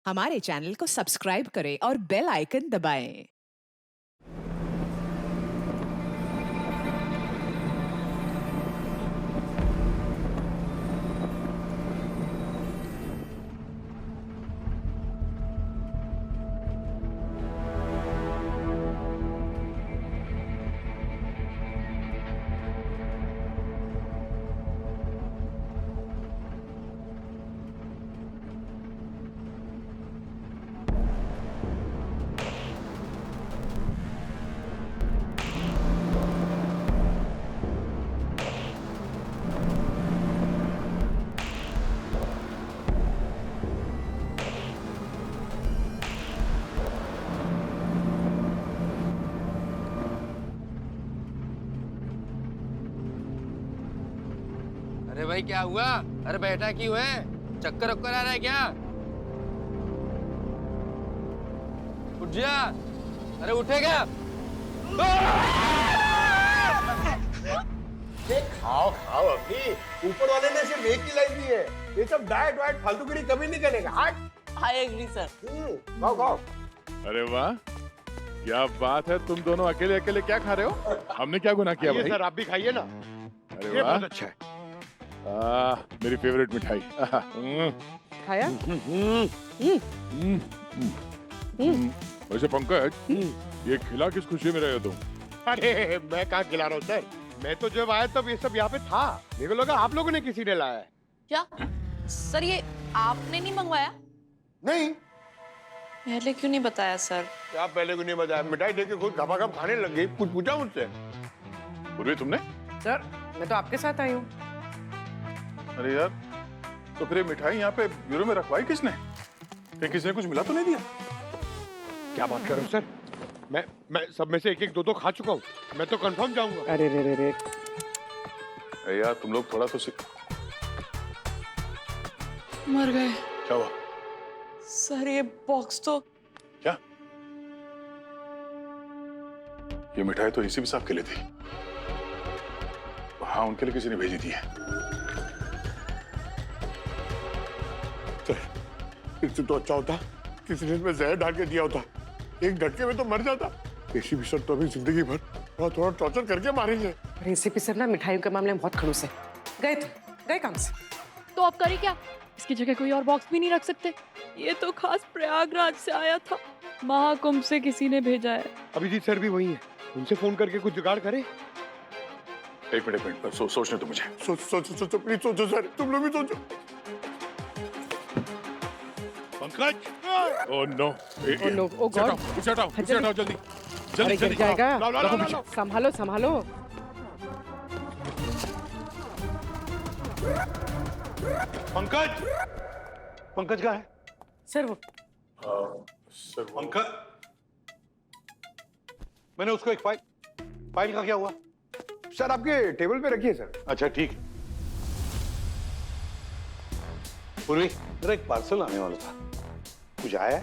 हमारे चैनल को सब्सक्राइब करें और बेल आइकन दबाएं। अरे भाई क्या हुआ? अरे बैठा क्यों है? चक्कर वक्कर आ रहा है क्या? उठ जा। अरे उठेगा? खाओ खाओ अभी, ऊपर वाले ने सिर्फ एक ही लाइफ दी है। ये सब डाइट वाइट फालतूगिरी कभी नहीं करेगा। हट। I agree sir. खाओ खाओ। अरे वाह, क्या बात है। तुम दोनों अकेले अकेले क्या खा रहे हो? हमने क्या गुनाह किया भाई? सर आप भी खाइए ना। अरे ये वाह, बहुत अच्छा है। मेरी फेवरेट मिठाई। खाया? वैसे पंकज, ये खिला किस खुशी में रहे हो तुम? अरे मैं कहाँ खिला रहा हूँ सर, मैं तो जब आया तब ये सब यहाँ पे था। मेरे को लगा आप लोगों ने किसी ने लाया है। क्या सर, ये आपने नहीं मंगवाया? नहीं, पहले क्यों नहीं बताया सर? आप पहले को नहीं बताया। मिठाई देख के खुद घपाघप खाने लग गई। कुछ पूछा मुझसे? पूर्वी तुमने? सर मैं तो आपके साथ आई हूँ। अरे यार, तो फिर ये मिठाई यहाँ पे ब्यूरो में रखवाई किसने? कहीं किसी ने कुछ मिला तो नहीं दिया? क्या बात कर रहे हो सर? मैं सब में से एक एक दो खा चुका हूँ। मैं तो कंफर्म जाऊंगा। अरे रे रे रे, अरे यार, तुम लोग थोड़ा तो मर गए क्या हुआ? सर। ये बॉक्स तो क्या? ये मिठाई तो इसी भी साहब के लिए थी। हाँ, उनके लिए किसी ने भेजी थी। इससे तो अच्छा होता किसी ने इसमें जहर डाल के दिया होता। एक झटके में तो मर जाता। एसीपी सर तो अभी जिंदगी भर थोड़ा थोड़ा टॉर्चर करके मारेंगे। एसीपी सर ना मिठाइयों के मामले में बहुत खड़ूस है। गए काम से। तो आप करें क्या? इसकी जगह कोई और बॉक्स भी नहीं रख सकते? ये तो खास प्रयागराज से आया था, महाकुंभ से किसी ने भेजा है। अभिजीत सर भी वही है, उनसे फोन करके कुछ जुगाड़ करे। एक मिनट, सोचने तो मुझे। सोचो प्लीज सोचो सर, तुम लोग भी सोचो। Pankaj! Oh no! Oh no, oh God! उसे हटाओ, जल्दी! अरे गिर जाएगा। लाओ। संभालो संभालो। पंकज कहाँ है? सर वो सर, पंकज, मैंने उसको एक फाइल का क्या हुआ? सर आपके टेबल पे रखिए सर। अच्छा ठीक है। पूर्वी, मेरा एक पार्सल आने वाला था, कुछ आया है?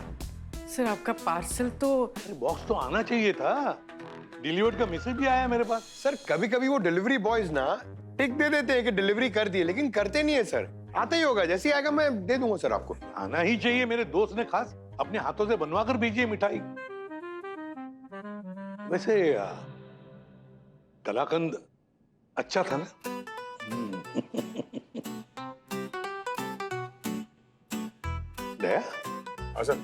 सर आपका पार्सल तो अरे बॉक्स तो आना चाहिए था। डिलीवर्ड का मैसेज भी आया मेरे पास। सर कभी कभी वो डिलीवरी बॉयज ना टिक दे देते हैं कि डिलीवरी कर दिए, लेकिन करते नहीं है सर। आता ही होगा, जैसे ही आएगा मैं दे दूंगा सर आपको। आना ही चाहिए। मेरे दोस्त ने खास अपने हाथों से बनवा कर भेजी है मिठाई। वैसे कलाकंद अच्छा था ना? दया, हाँ सर।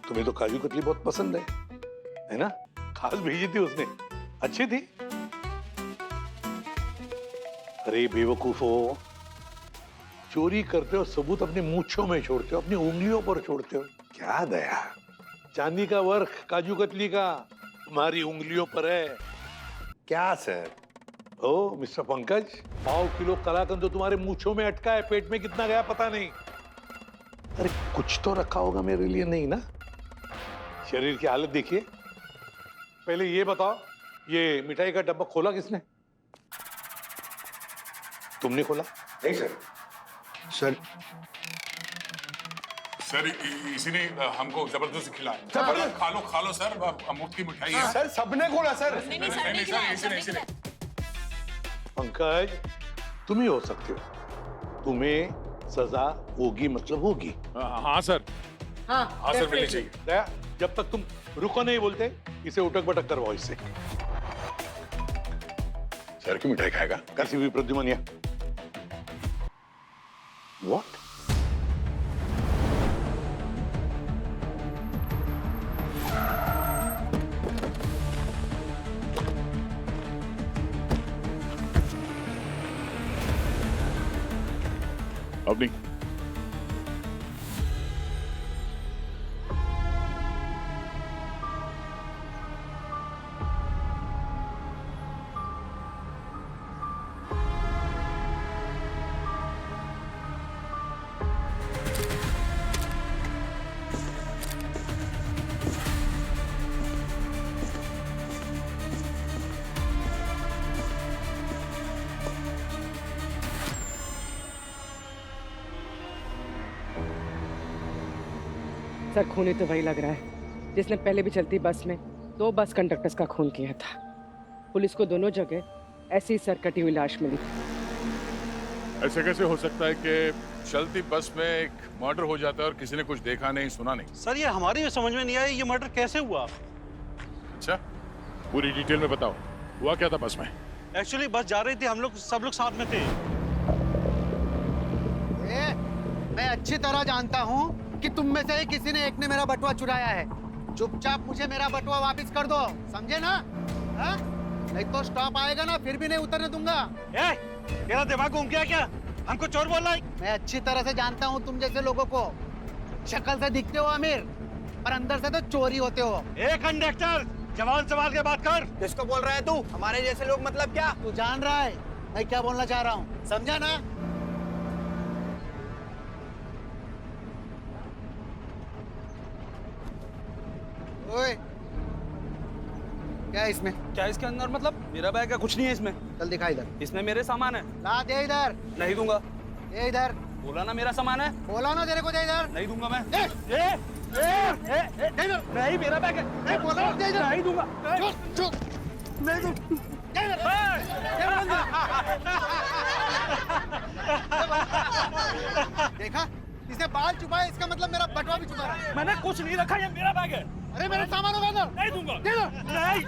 तुम्हें तो काजू कतली बहुत पसंद है ना? खास भेजी थी उसने, अच्छी थी। अरे बेवकूफो, चोरी करते हो सबूत अपनी मूंछों में छोड़ते हो, अपनी उंगलियों पर छोड़ते हो। क्या दया, चांदी का वर्क काजू कतली का तुम्हारी उंगलियों पर है। क्या सर? ओ मिस्टर पंकज, 1/2 किलो कलाकंद तो तुम्हारे मूंछों में अटका है, पेट में कितना गया पता नहीं। अरे कुछ तो रखा होगा मेरे लिए, नहीं ना? शरीर की हालत देखिए। पहले ये बताओ, ये मिठाई का डब्बा खोला किसने? तुमने खोला? नहीं सर। सर, इसी ने हमको जबरदस्ती खिलाया। जबरदस्त? खा लो सर, मुफ्त की मिठाई है। सर सबने खोला सर। नहीं सर, इसी ने। पंकज, तुम ही हो सकते हो। तुम्हें सजा होगी मतलब होगी। हाँ सर, हाँ सर, मिलनी चाहिए। दया, जब तक तुम रुको नहीं बोलते, इसे उठक बटक करवाओ इससे। सर की मिठाई खाएगा? कैसी भी प्रद्युमन या What? अब नहीं। सर खूनी तो वही लग रहा है जिसने पहले भी चलती बस में 2 बस कंडक्टर्स का खून किया था। पुलिस को दोनों जगह ऐसी सर कटी हुई लाश मिली। ऐसे कैसे हो सकता है कि चलती बस में एक मर्डर हो जाता है और किसी ने कुछ देखा नहीं, सुना नहीं? सर ये हमारी भी समझ में नहीं आया, ये मर्डर कैसे हुआ? अच्छा, पूरी डिटेल में बताओ, हुआ क्या था बस में? एक्चुअली बस जा रही थी, हम लोग सब लोग साथ में थे। मैं अच्छी तरह जानता हूँ कि तुम में से किसी ने एक ने मेरा बटुआ चुराया है। चुपचाप मुझे मेरा बटुआ वापस कर दो, समझे ना? हा? नहीं तो स्टॉप आएगा ना, फिर भी नहीं उतरने दूंगा। तेरा दिमाग घूम गया क्या? हमको चोर बोल रहा है? मैं अच्छी तरह से जानता हूँ तुम जैसे लोगों को। शक्ल से दिखते हो अमीर, पर अंदर से तो चोरी होते हो। कंडक्टर, जवान सवाल के बात कर। किसको बोल रहा है तू? हमारे जैसे लोग मतलब क्या? तू जान रहा है मैं क्या बोलना चाह रहा हूँ, समझा ना? ओए, क्या है इसमें? क्या इसके अंदर मतलब? मेरा बैग है, कुछ नहीं है इसमें। चल दिखा इधर। इसमें मेरे सामान है। ला दे इधर। नहीं दूंगा। दे इधर। बोला ना मेरा सामान है। बोला ना तेरे को, दे इधर। नहीं दूंगा मैं। दे। दे इधर। नहीं, मेरा बैग है। बोला ना, दे इधर। नहीं दूंगा। चुप चुप। नहीं दूं। दे इधर। देखा, इसने बाल छुपाए, इसका मतलब मेरा बटुआ भी छुपा है। मैंने कुछ नहीं रखा, ये मेरा बैग है। अरे मेरे सामान होगा अंदर। नहीं दूंगा। दे दो। नहीं।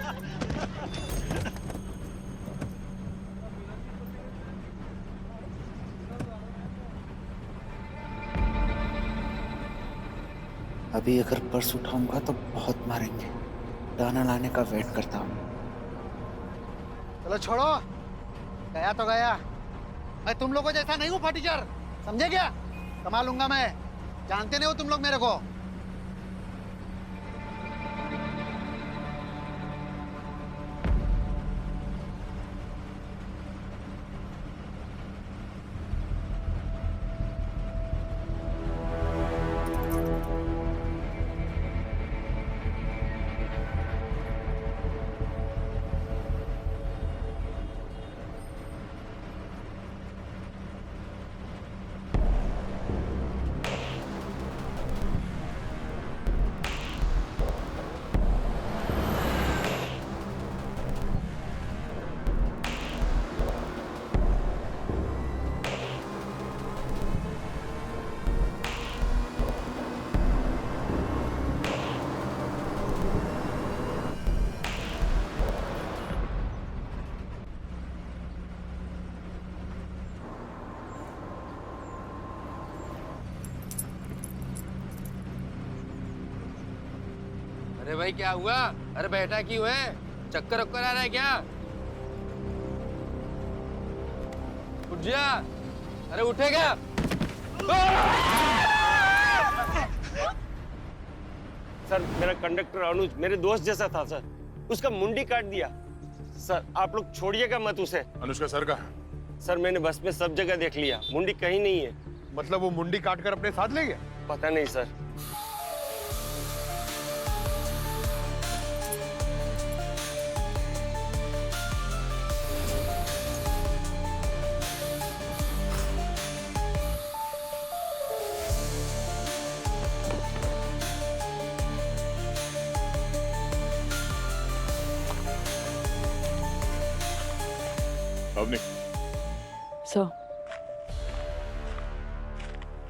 अभी अगर पर्स उठाऊंगा तो बहुत मारेंगे। दाना लाने का वेट करता हूँ। चलो छोड़ो, गया तो गया। मैं तुम लोगों जैसा नहीं हूँ फटीचर, समझे क्या? कमा लूंगा मैं, जानते नहीं हो तुम लोग मेरे को। अरे भाई क्या हुआ? अरे बैठा क्यों है? चक्कर वक्कर आ रहा है क्या? उठ जा। अरे उठेगा? सर मेरा कंडक्टर अनुज मेरे दोस्त जैसा था सर, उसका मुंडी काट दिया। सर आप लोग छोड़िएगा मत उसे। अनुज का सर कहाँ है? सर मैंने बस में सब जगह देख लिया, मुंडी कहीं नहीं है। मतलब वो मुंडी काट कर अपने साथ ले गया? पता नहीं सर। अब नहीं।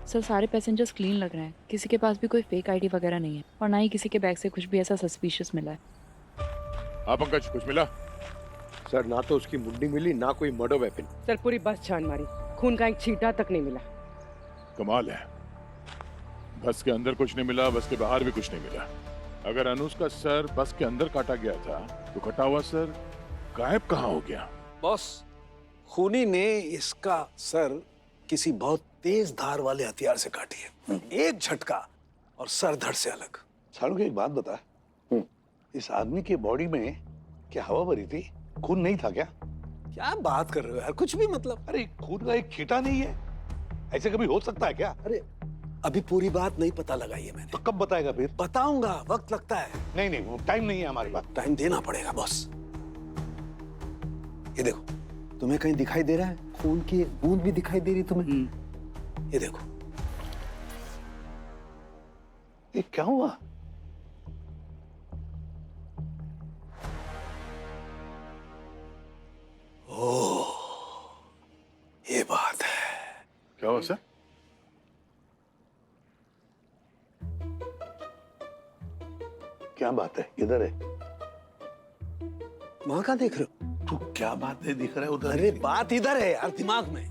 सर सर सारे पैसेंजर्स क्लीन लग रहे हैं, किसी के पास भी कोई फेक आईडी वगैरह नहीं है और ना ही किसी के बैग से कुछ भी ऐसा सस्पिशियस मिला है। हाँ पंकज, कुछ मिला? सर ना तो उसकी मुंडी मिली ना कोई मर्डर वेपन। सर पूरी बस छान मारी, खून का एक छींटा तक नहीं मिला। कमाल है, बस के अंदर कुछ नहीं मिला, बस के बाहर भी कुछ नहीं मिला। अगर अनुज का सर बस के अंदर काटा गया था तो कटा हुआ सर गायब कहाँ हो गया? बॉस, खूनी ने इसका सर किसी बहुत तेज धार वाले हथियार से काटी है। एक झटका और सर धड़ से अलग। सालों की एक बात बता, इस आदमी के बॉडी में क्या हवा भरी थी? खून नहीं था क्या? क्या बात कर रहे हो यार, कुछ भी मतलब। अरे खून का एक छींटा नहीं है, ऐसे कभी हो सकता है क्या? अरे अभी पूरी बात नहीं पता लगाई है मैंने। तो कब बताएगा फिर? बताऊंगा, वक्त लगता है। नहीं नहीं, वो टाइम नहीं है हमारे पास। टाइम देना पड़ेगा बॉस। ये देखो, तुम्हें कहीं दिखाई दे रहा है? खून की बूंद भी दिखाई दे रही तुम्हें? ये देखो। ये क्या हुआ? ओह, ये बात है। क्या हुआ सर? क्या बात है? किधर है? वहां कहाँ देख रहे हो? तू क्या बात है दिख रहा है उधर? अरे बात इधर है यार, दिमाग में।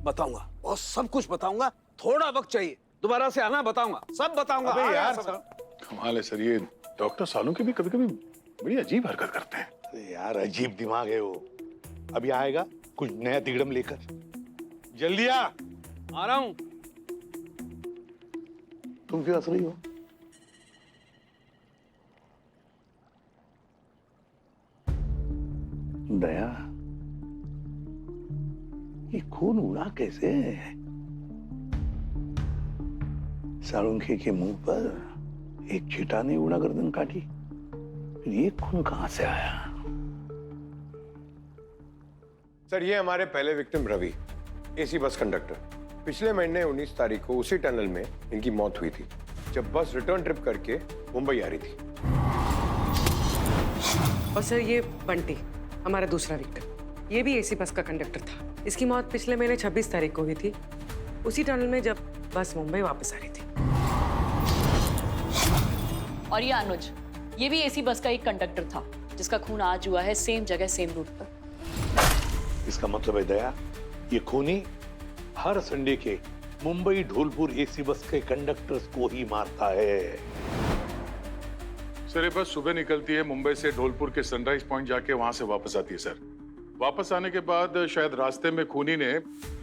बताऊंगा और सब कुछ बताऊंगा। थोड़ा वक्त चाहिए, दोबारा से आना, बताऊंगा, सब बताऊंगा। अबे यार, कमाल है सर, ये डॉक्टर सालों के भी कभी कभी बड़ी अजीब हरकत करते हैं। अरे यार, अजीब दिमाग है वो। अभी आएगा कुछ नया तिगड़म लेकर। जल्दी आ रहा हूं। तुम क्यों हंस रही हो? दया, ये खून उड़ा कैसे? सालुंखे के मुंह पर एक छींटा ने उड़ा गर्दन काटी, फिर ये खून कहां से आया? सर, ये हमारे पहले victim Ravi, AC bus conductor. पिछले महीने 19 तारीख को उसी टनल में इनकी मौत हुई थी, जब बस रिटर्न ट्रिप करके मुंबई आ रही थी। और सर ये बंटी, हमारा दूसरा विक्टिम, ये भी एसी बस का कंडक्टर था। इसकी मौत पिछले महीने 26 तारीख को हुई थी, उसी टनल में जब बस मुंबई वापस आ रही थी। और ये अनुज, ये भी एसी बस का एक कंडक्टर था जिसका खून आज हुआ है सेम जगह सेम रूट पर। इसका मतलब है दया, ये खूनी हर संडे के मुंबई ढोलपुर एसी बस के कंडक्टर्स को ही मारता है। सर ये बस सुबह निकलती है मुंबई से ढोलपुर के सनराइज पॉइंट, जाके वहां से वापस आती है सर। वापस आने के बाद शायद रास्ते में खूनी ने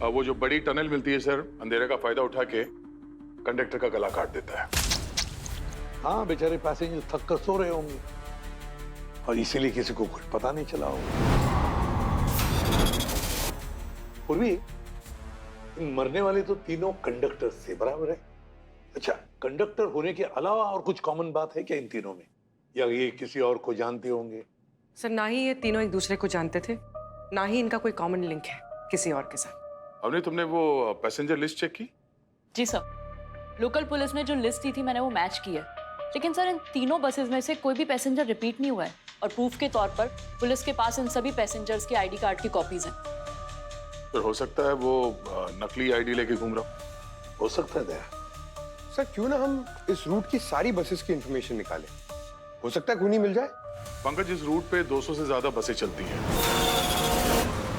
वो जो बड़ी टनल मिलती है सर, अंधेरे का फायदा उठा के कंडक्टर का गला काट देता है। हाँ, बेचारे पैसेंजर थक कर सो रहे होंगे और इसीलिए किसी को कुछ पता नहीं चला होगा। पूर्वी, इन मरने वाले तो तीनों कंडक्टर से बराबर है। अच्छा, कंडक्टर होने के अलावा और कुछ कॉमन बात है क्या इन तीनों में, या ये किसी और को जानते होंगे? सर ना ही ये तीनों एक दूसरे को जानते थे, ना ही इनका कोई कॉमन लिंक है किसी और के साथ। अवनी, तुमने वो पैसेंजर लिस्ट चेक की? जी सर, लोकल पुलिस ने जो लिस्ट दी थी मैंने वो मैच की है, लेकिन सर इन तीनों बसेस में से कोई भी पैसेंजर रिपीट नहीं हुआ है और प्रूफ के तौर पर पुलिस के पास इन सभी पैसेंजर्स के आईडी कार्ड की कॉपीज हैं। तो हो सकता है वो नकली आईडी लेके घूम रहा हो सकता है दया। सर, क्यों ना हम इस रूट की सारी बसेस की इंफॉर्मेशन निकालें, हो सकता है खूनी मिल जाए। पंकज, इस रूट पे 200 से ज्यादा बसें चलती हैं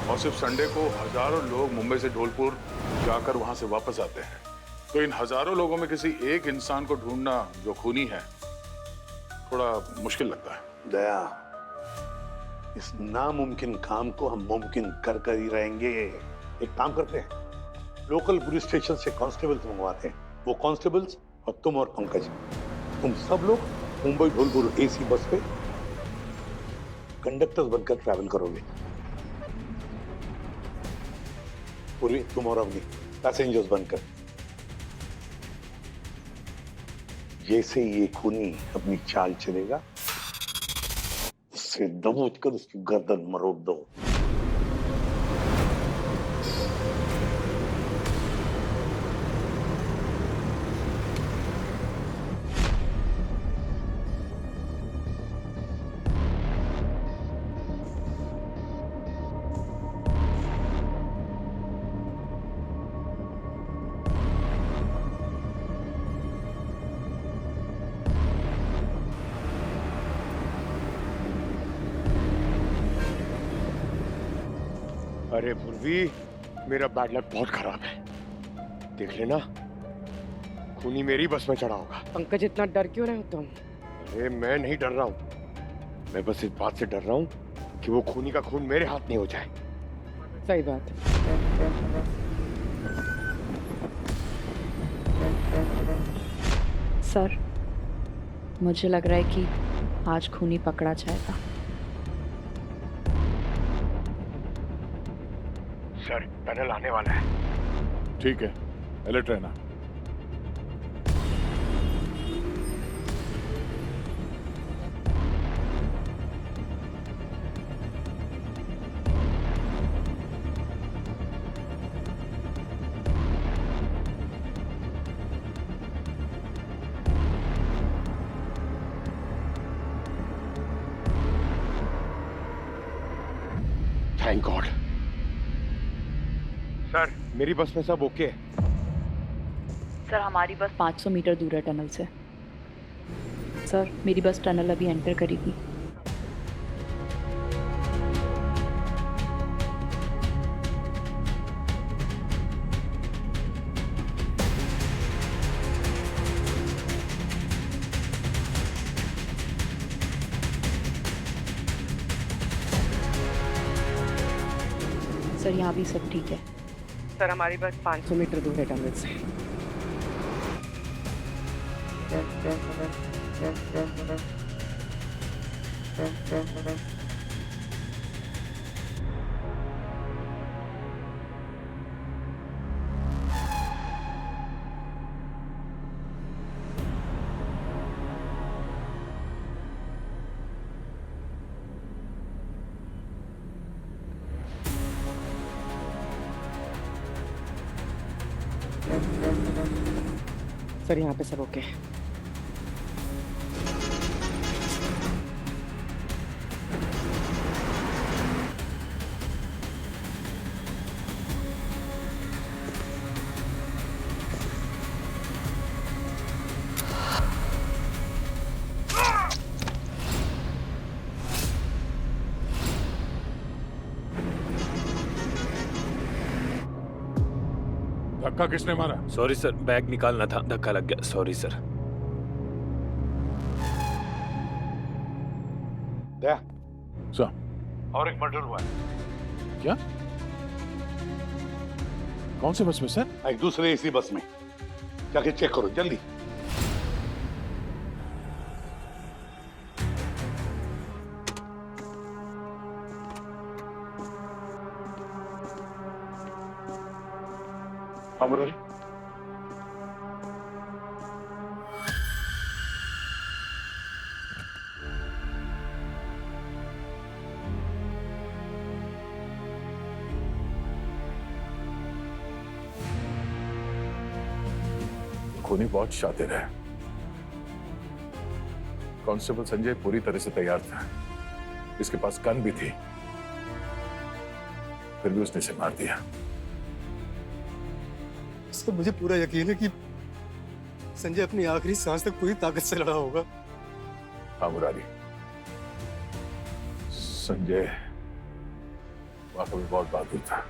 और सिर्फ संडे को हजारों लोग मुंबई से ढोलपुर जाकर वहां से वापस आते हैं। तो इन हजारों लोगों में किसी एक इंसान को ढूंढना जो खूनी है थोड़ा मुश्किल लगता है। दया, इस नामुमकिन काम को हम मुमकिन कर कर ही रहेंगे। एक काम करते हैं, लोकल पुलिस स्टेशन से कांस्टेबल्स मंगवाते हैं। वो कांस्टेबल्स और तुम और पंकज, तुम सब लोग मुंबई ढोलपुर एसी बस पे कंडक्टर्स बनकर ट्रैवल करोगे। पूर्वी, तुम और अवनी पैसेंजर्स बनकर। जैसे ये खूनी अपनी चाल चलेगा, उससे दबोच कर उसकी गर्दन मरोड़ दो। अरे पूर्वी, मेरा बैड लक बहुत खराब है। देख लेना, खूनी मेरी बस में चढ़ा होगा। पंकज, इतना डर क्यों रहे हो तुम? अरे मैं नहीं डर रहा हूँ, मैं बस इस बात से डर रहा हूँ कि वो खूनी का खून मेरे हाथ नहीं हो जाए। सही बात है। सर, मुझे लग रहा है कि आज खूनी पकड़ा जाएगा। सर, टनल आने वाला है। ठीक है, अलर्ट रहना। Thank God. सर, मेरी बस में सब ओके है। सर, हमारी बस 500 मीटर दूर है टनल से। सर, मेरी बस टनल अभी एंटर करेगी। सर, यहाँ भी सब ठीक है। सर, हमारी बस 500 मीटर दूर है टनल से। सर, यहाँ पे सब ओके है। धक्का किसने मारा? सॉरी सर, बैग निकालना था, धक्का लग गया। Sorry sir. दया, सर, और एक मर्डर हुआ है। क्या? कौन से बस में सर? एक दूसरे इसी बस में, जाके चेक करो जल्दी। अमरोली, खूनी बहुत शातिर है। कांस्टेबल संजय पूरी तरह से तैयार था, इसके पास गन भी थी, फिर भी उसने इसे मार दिया। सर, मुझे पूरा यकीन है कि संजय अपनी आखिरी सांस तक पूरी ताकत से लड़ा होगा। हाँ मुरारी, संजय वाकई में बहुत बहादुर था।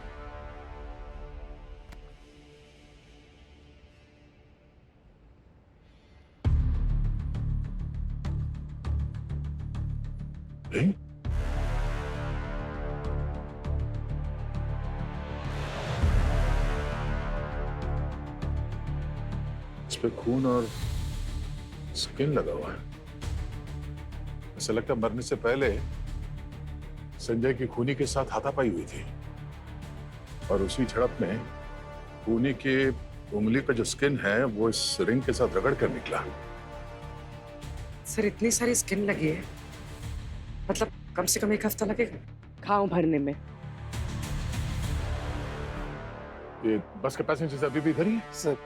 इस पे खून और स्किन लगा हुआ है। ऐसा लगता है मरने से पहले संजय की खूनी के साथ हाथापाई हुई थी और उसी झड़प में खूनी के उंगली पे जो स्किन है वो इस रिंग के साथ रगड़ कर निकला। सर, इतनी सारी स्किन लगी है, मतलब कम से कम 1 हफ्ता लगेगा घाव भरने में। ये बस के पैसेंजर्स अभी भी इधर ही हैं? सर,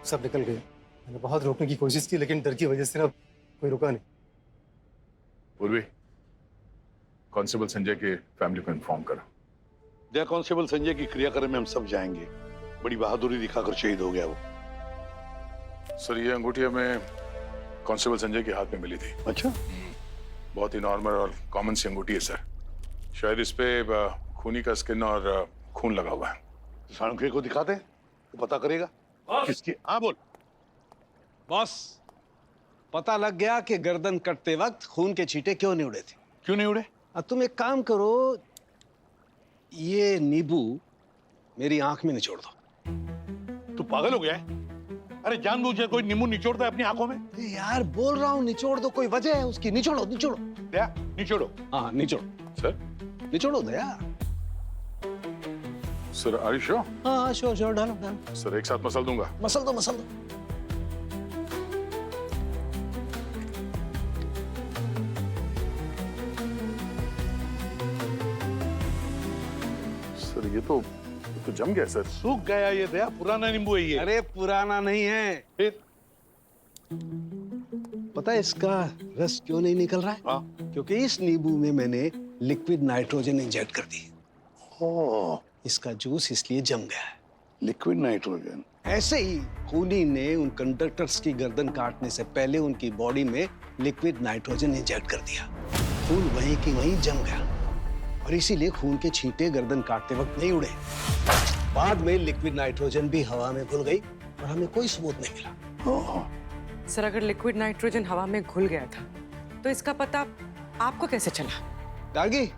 सब निकल गए। मैंने बहुत रोकने की कोशिश की, लेकिन डर की वजह से ना कोई रुका नहीं। पूर्वी, कांस्टेबल संजय के फैमिली को इन्फॉर्म करो। जय कांस्टेबल संजय की क्रियाक्रम में हम सब जाएंगे। बड़ी बहादुरी दिखाकर शहीद हो गया वो। सर, ये अंगूठी हमें कांस्टेबल संजय के हाथ में मिली थी। अच्छा, बहुत ही नॉर्मल और कॉमन सी अंगूठी है सर। शायद इस पे खूनी का स्किन और खून लगा हुआ है। सांख्य को दिखाते, वो पता करेगा किसकी। हाँ बोल। बॉस, पता लग गया कि गर्दन कटते वक्त खून के छींटे क्यों नहीं उड़े थे। क्यों नहीं उड़े? तुम एक काम करो, ये नींबू मेरी आंख में निचोड़ दो। तू पागल हो गया है? अरे जानबूझकर कोई नींबू निचोड़ता है अपनी आंखों में? यार बोल रहा हूँ निचोड़ दो, कोई वजह है उसकी। निचोड़ो निचोड़ो। दया निचोड़ो। हाँ निचोड़ो सर। निचोड़ो Daya. Sir are you sure? हाँ श्योर श्योर, डालो डालो। सर एक साथ मसल दूंगा। मसल दो मसल दो। सर ये तो जम गया सर। सूख गया ये दया, पुराना नींबू है ये। अरे पुराना नहीं है। फिर पता है इसका रस क्यों नहीं निकल रहा है? हाँ। क्योंकि इस नींबू में मैंने लिक्विड नाइट्रोजन इंजेक्ट कर दी। इसका जूस इसलिए जम गया है। Liquid nitrogen. ऐसे ही खूनी ने उन कंडक्टर्स की गर्दन काटने से पहले उनकी बॉडी में लिक्विड नाइट्रोजन इंजेक्ट कर दिया। खून वहीं की वहीं जम गया और इसीलिए खून के छींटे गर्दन काटते वक्त नहीं उड़े। बाद में लिक्विड नाइट्रोजन भी हवा में घुल गई और हमें कोई सबूत नहीं मिला। सर अगर लिक्विड नाइट्रोजन हवा में घुल गया था तो इसका पता आपको कैसे चला? गार्गी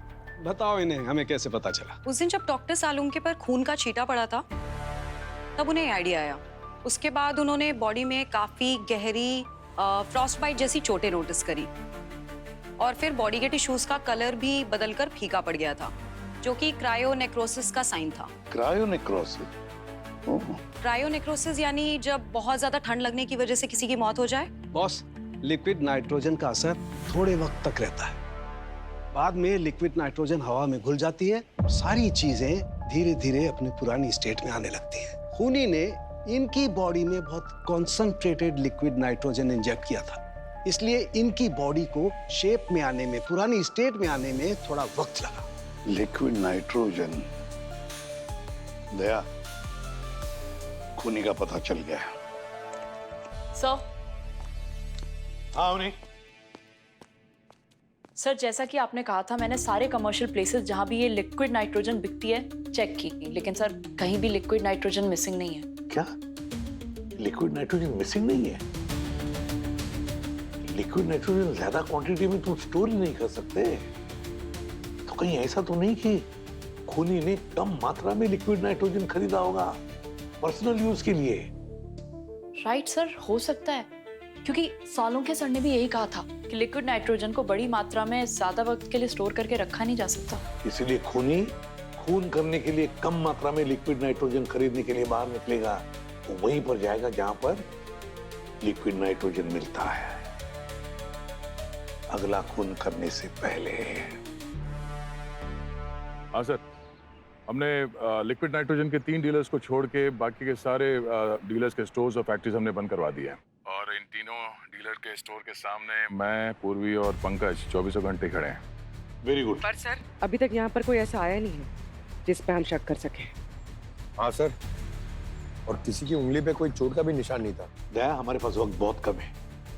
बताओ इन्हें, हमें कैसे पता चला? उस दिन जब डॉक्टर सालुंके पर खून का छींटा पड़ा था तब उन्हें आइडिया आया। उसके बाद उन्होंने बॉडी में काफी गहरी फ्रॉस्ट बाइट जैसी चोटें नोटिस करी और फिर बॉडी के टिश्यूज का कलर भी बदलकर फीका पड़ गया था, जो कि क्रायोनेक्रोसिस का साइन था। क्रायोनेक्रोसिस? क्रायोनेक्रोसिस यानी जब बहुत ज्यादा ठंड लगने की वजह से किसी की मौत हो जाए। बॉस, लिक्विड नाइट्रोजन का असर थोड़े वक्त तक रहता है। बाद में लिक्विड नाइट्रोजन हवा में घुल जाती है, सारी चीजें धीरे धीरे अपनी पुरानी स्टेट में आने लगती हैं। खूनी ने इनकी बॉडी में बहुत कॉन्सेंट्रेटेड लिक्विड नाइट्रोजन इंजेक्ट किया था, इसलिए इनकी बॉडी को शेप में आने में, पुरानी स्टेट में आने में थोड़ा वक्त लगा। Liquid nitrogen. दया, खूनी का पता चल गया। सर। हाँ उन्हें। सर जैसा कि आपने कहा था, मैंने सारे कमर्शियल प्लेसेस जहां भी ये लिक्विड नाइट्रोजन बिकती है चेक की, लेकिन सर कहीं भी लिक्विड नाइट्रोजन मिसिंग नहीं है। क्या? लिक्विड नाइट्रोजन मिसिंग नहीं है? लिक्विड नाइट्रोजन ज्यादा क्वांटिटी में तुम स्टोर ही नहीं कर सकते। तो कहीं ऐसा तो नहीं कि खूनी ने कम मात्रा में लिक्विड नाइट्रोजन खरीदा होगा पर्सनल यूज के लिए? राइट सर, हो सकता है, क्योंकि सालुंके सर ने भी यही कहा था कि लिक्विड नाइट्रोजन को बड़ी मात्रा में ज्यादा वक्त के लिए स्टोर करके रखा नहीं जा सकता। इसीलिए खूनी खून करने के लिए कम मात्रा में लिक्विड नाइट्रोजन खरीदने के लिए बाहर निकलेगा, तो वहीं पर जाएगा जहां पर लिक्विड नाइट्रोजन मिलता है, अगला खून करने से पहले। हाँ सर, हमने लिक्विड नाइट्रोजन के 3 डीलर्स को छोड़ के बाकी के सारे डीलर्स के स्टोर्स और फैक्ट्रीज हमने बंद करवा दिए हैं। और इन तीनों डीलर के स्टोर के सामने मैं, पूर्वी और पंकज 24 घंटे खड़े हैं। Very good. पर सर अभी तक यहाँ पर कोई ऐसा आया नहीं है जिस पे हम शक कर सके। हाँ सर, और किसी की उंगली पे कोई चोट का भी निशान नहीं था। दया, हमारे पास वक्त बहुत कम है।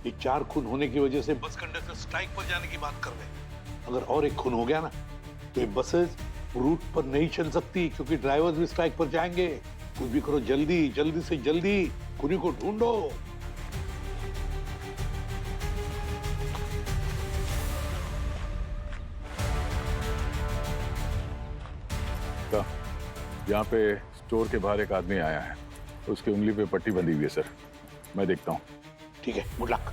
ये 4 खून होने की वजह से बस कंडक्टर स्ट्राइक पर जाने की बात कर रहे हैं। अगर और एक खून हो गया ना तो ये बसेस रूट पर नहीं चल सकती, क्योंकि ड्राइवर्स भी स्ट्राइक पर जाएंगे। कुछ भी करो, जल्दी जल्दी से जल्दी खूनी को ढूंढो। यहाँ पे स्टोर के बाहर एक आदमी आया है, उसकी उंगली पे पट्टी बंधी हुई है सर, मैं देखता हूँ। ठीक है, गुड लक।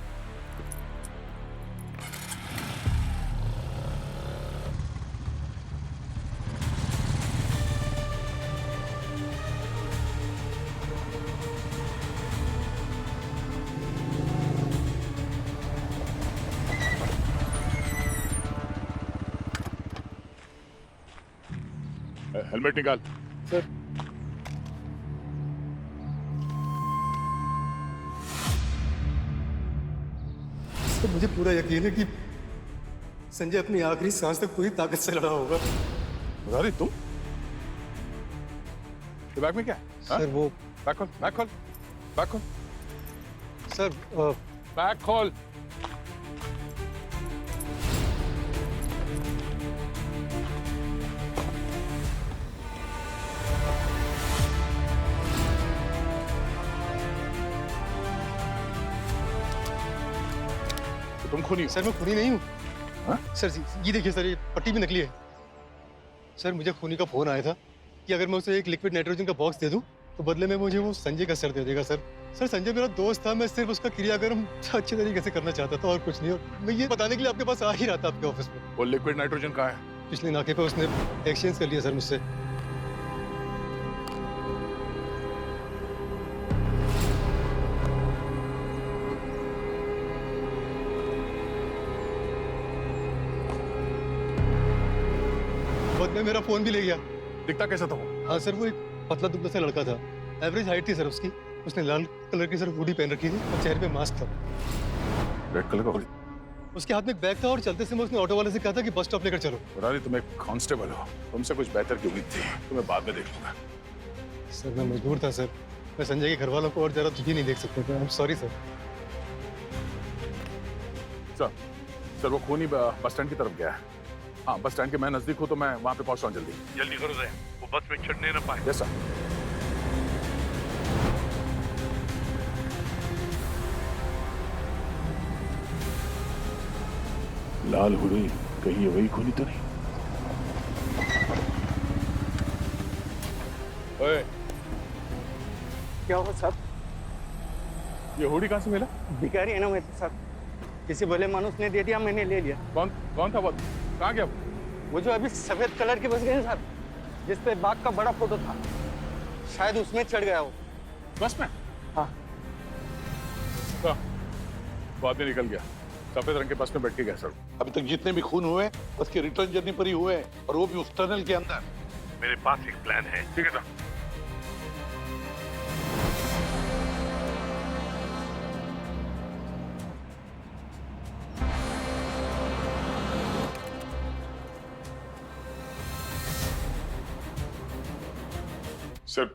हेलमेट निकाल। सर तो मुझे पूरा यकीन है कि संजय अपनी आखिरी सांस तक पूरी ताकत से लड़ा होगा। अरे तुम बैग में क्या है? सर वो बैग खोल, बैग खोल, बैग खोल। सर बैग खोल। तुम खूनी हो। सर मैं खूनी नहीं हूँ। हाँ? सर ये देखिए सर, ये पट्टी भी नकली है। सर मुझे खूनी का फोन आया था कि अगर मैं उसे एक लिक्विड नाइट्रोजन का बॉक्स दे दूं तो बदले में मुझे वो संजय का सर दे देगा। सर संजय मेरा दोस्त था, मैं सिर्फ उसका क्रियाक्रम अच्छे तरीके से करना चाहता था और कुछ नहीं। और मैं ये बताने के लिए आपके पास आ ही रहा था, आपके ऑफिस में। वो लिक्विड नाइट्रोजन कहाँ है? पिछले नाके पे उसने एक्सचेंज कर लिया सर मुझसे। बदले मेरा फोन भी ले गया। दिखता कैसा था वो? हाँ सर, वो एक पतला दुबला सा लड़का था। एवरेज हाइट थी सर उसकी। उसने लाल कलर की सर हुडी पहन रखी थी और चेहरे पे मास्क था। रेड कलर का हुडी? उसके हाथ में एक बैग था और चलते समय उसने ऑटो वाले से कहा था कि बस स्टॉप लेकर चलो। मुरारी, तुम एक कांस्टेबल हो, तुमसे कुछ बेहतर की उम्मीद थी। तुम्हें बाद में देख लूंगा। सर मैं मजबूर था सर, मैं संजय के घर वालों को और ज्यादा दुखी नहीं देख सकता था। I am sorry sir. Sir वो खूनी बस स्टैंड की तरफ गया है। हाँ, बस स्टैंड के मैं नजदीक हूँ तो मैं वहाँ पे पहुँच रहा हूँ। जल्दी करो रे, वो बस में चढ़ने न पाए। Yes sir. लाल हुडी, कहीं ये वही खूनी तो नहीं? ओए, क्या हुआ साहब? ये हुडी कहाँ से मिला? भिखारी है ना मैं तो साहब, किसी भले मानुस ने दे दिया, मैंने ले लिया। कौन था वो? कहाँ गया वो जो अभी सफेद कलर की बस गए साहब, जिस पे बाघ का बड़ा फोटो था, शायद उसमें चढ़ गया वो। बस में? हाँ। वो आदमी निकल गया, सफेद रंग के बस में बैठ के गया सर। अभी तक जितने भी खून हुए उसके रिटर्न जर्नी पर ही हुए हैं, और वो भी उस टनल के अंदर। मेरे पास एक प्लान है। ठीक है सर। सर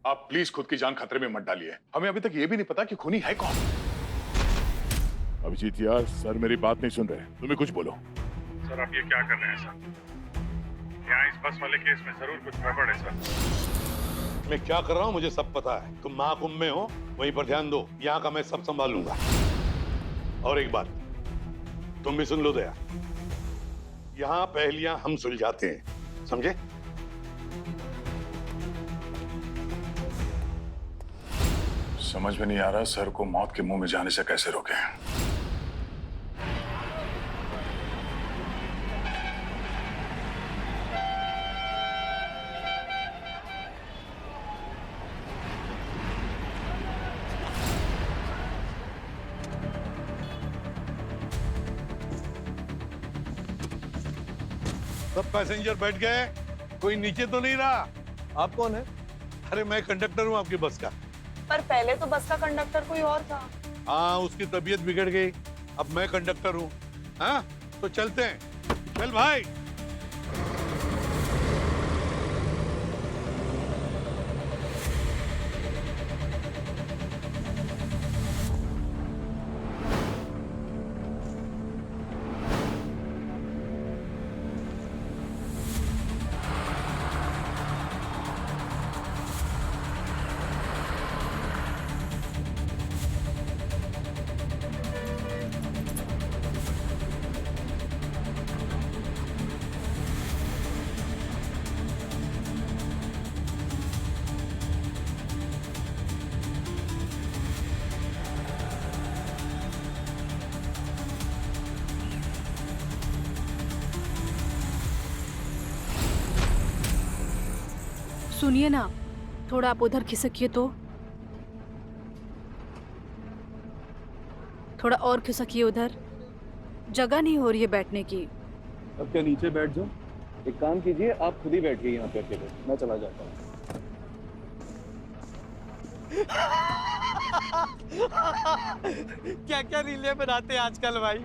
आप प्लीज खुद की जान खतरे में मत डालिए। हमें अभी तक ये भी नहीं पता कि खूनी है कौन। अभिजीत यार, सर मेरी बात नहीं सुन रहे, तुम्हें कुछ बोलो। सर आप ये क्या कर रहे हैं सर? यहाँ इस बस वाले केस में जरूर कुछ गड़बड़ है सर। मैं क्या कर रहा हूँ मुझे सब पता है। तुम महाकुंभ में हो, वहीं पर ध्यान दो। यहाँ का मैं सब संभालूंगा। और एक बात तुम भी सुन लो दया, यहाँ पहेलियां हम सुलझाते हैं, समझे? समझ में नहीं आ रहा सर को मौत के मुंह में जाने से कैसे रोकें। सब पैसेंजर बैठ गए? कोई नीचे तो नहीं रहा? आप कौन है? अरे मैं कंडक्टर हूँ आपकी बस का। पर पहले तो बस का कंडक्टर कोई और था। हाँ, उसकी तबीयत बिगड़ गई, अब मैं कंडक्टर हूँ। हाँ तो चलते हैं। चल भाई। सुनिए ना, थोड़ा आप उधर खिसकिए तो। थोड़ा और खिसकिए उधर, जगह नहीं हो रही है बैठने की। अब क्या नीचे बैठ जाओ? एक काम कीजिए, आप खुद ही बैठिए यहाँ पे अकेले, मैं चला जाता हूँ। क्या क्या रीलें बनाते हैं आजकल भाई।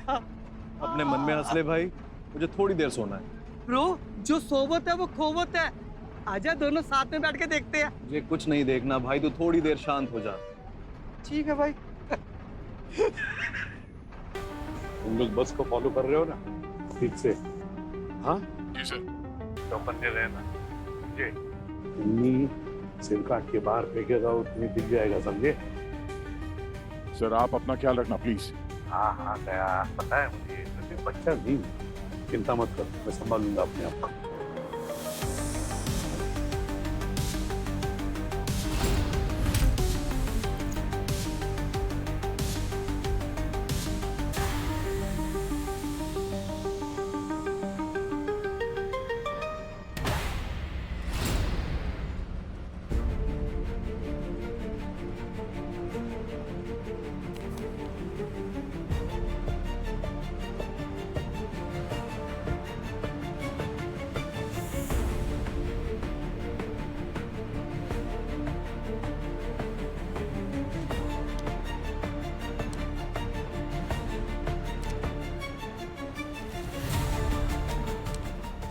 अपने मन में हंस ले भाई, मुझे थोड़ी देर सोना है। ब्रो, जो सोबत है वो खोबत है। आजा दोनों साथ में बैठ के देखते हैं। मुझे कुछ नहीं देखना भाई, तू थोड़ी देर शांत हो जा। ठीक है भाई। तुम लोग बस को फॉलो कर रहे हो ना ठीक से? हाँ जी सर। चौकन्ने रहना, समझे? सिर काट के बाहर फेंकेगा और तुम्हें दिख जाएगा, समझे? सर आप अपना ख्याल रखना प्लीज। हाँ हाँ गया, पता है मुझे, लेकिन बच्चा नहीं हुआ। चिंता मत कर, मैं संभालूंगा अपने आप को।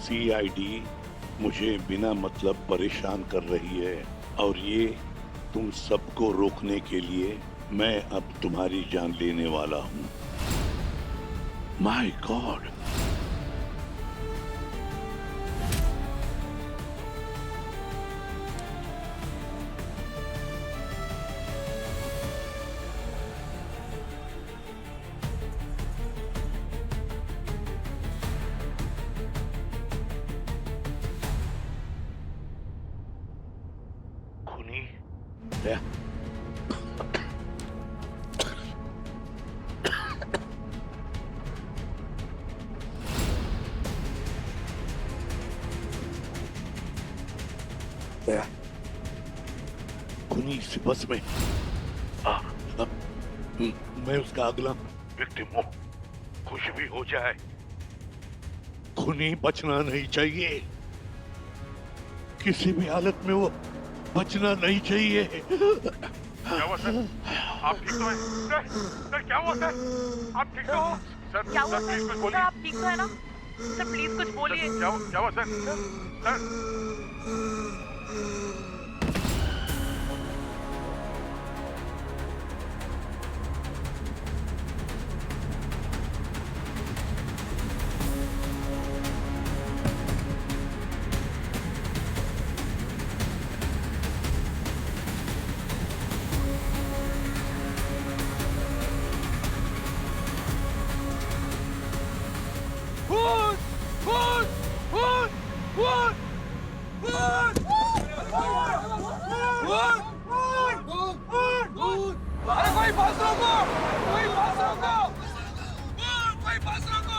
सीआईडी मुझे बिना मतलब परेशान कर रही है और ये तुम सबको रोकने के लिए मैं अब तुम्हारी जान लेने वाला हूं। My God, Yeah. दया, खुनी इस बस में मैं उसका अगला विक्टिम हूं। कुछ भी हो जाए खुनी बचना नहीं चाहिए, किसी भी हालत में वो बचना नहीं चाहिए। क्या हुआ सर? आप ठीक तो हैं? सर क्या हुआ सर? आप ठीक तो हो? सर क्या हुआ सर प्लीज कुछ सर? बोलिए। आप ठीक तो है ना? सर प्लीज कुछ बोलिए। क्या हुआ सर? सर अरे कोई बस रोको, कोई बस रोको, कोई बस रोको।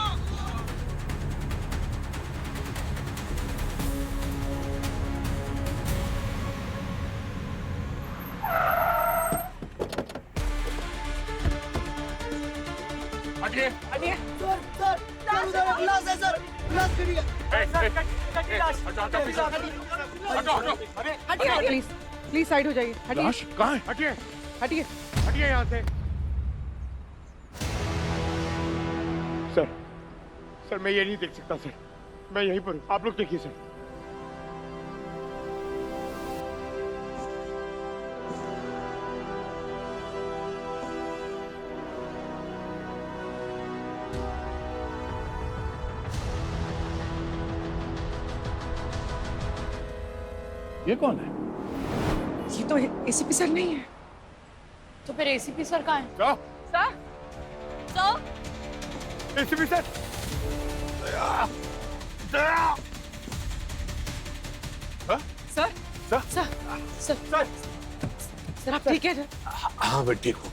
हटिए, हटिए। सर उधर गिलास है सर, गिलास गिरिए। हटिए प्लीज, प्लीज साइड हो जाइए। हटिए। कहाँ है? हटिए, हटिए, हटिए यहाँ से। सर मैं ये नहीं देख सकता सर, मैं यहीं पर हूँ, आप लोग देखिए सर। ये कौन है? ये तो एसीपी सर नहीं है। तो फिर एसीपी सर कहाँ है? क्या? Sir? Sir? ACP sir? Sir sir sir sir आप ठीक है? हाँ मैं ठीक हूँ।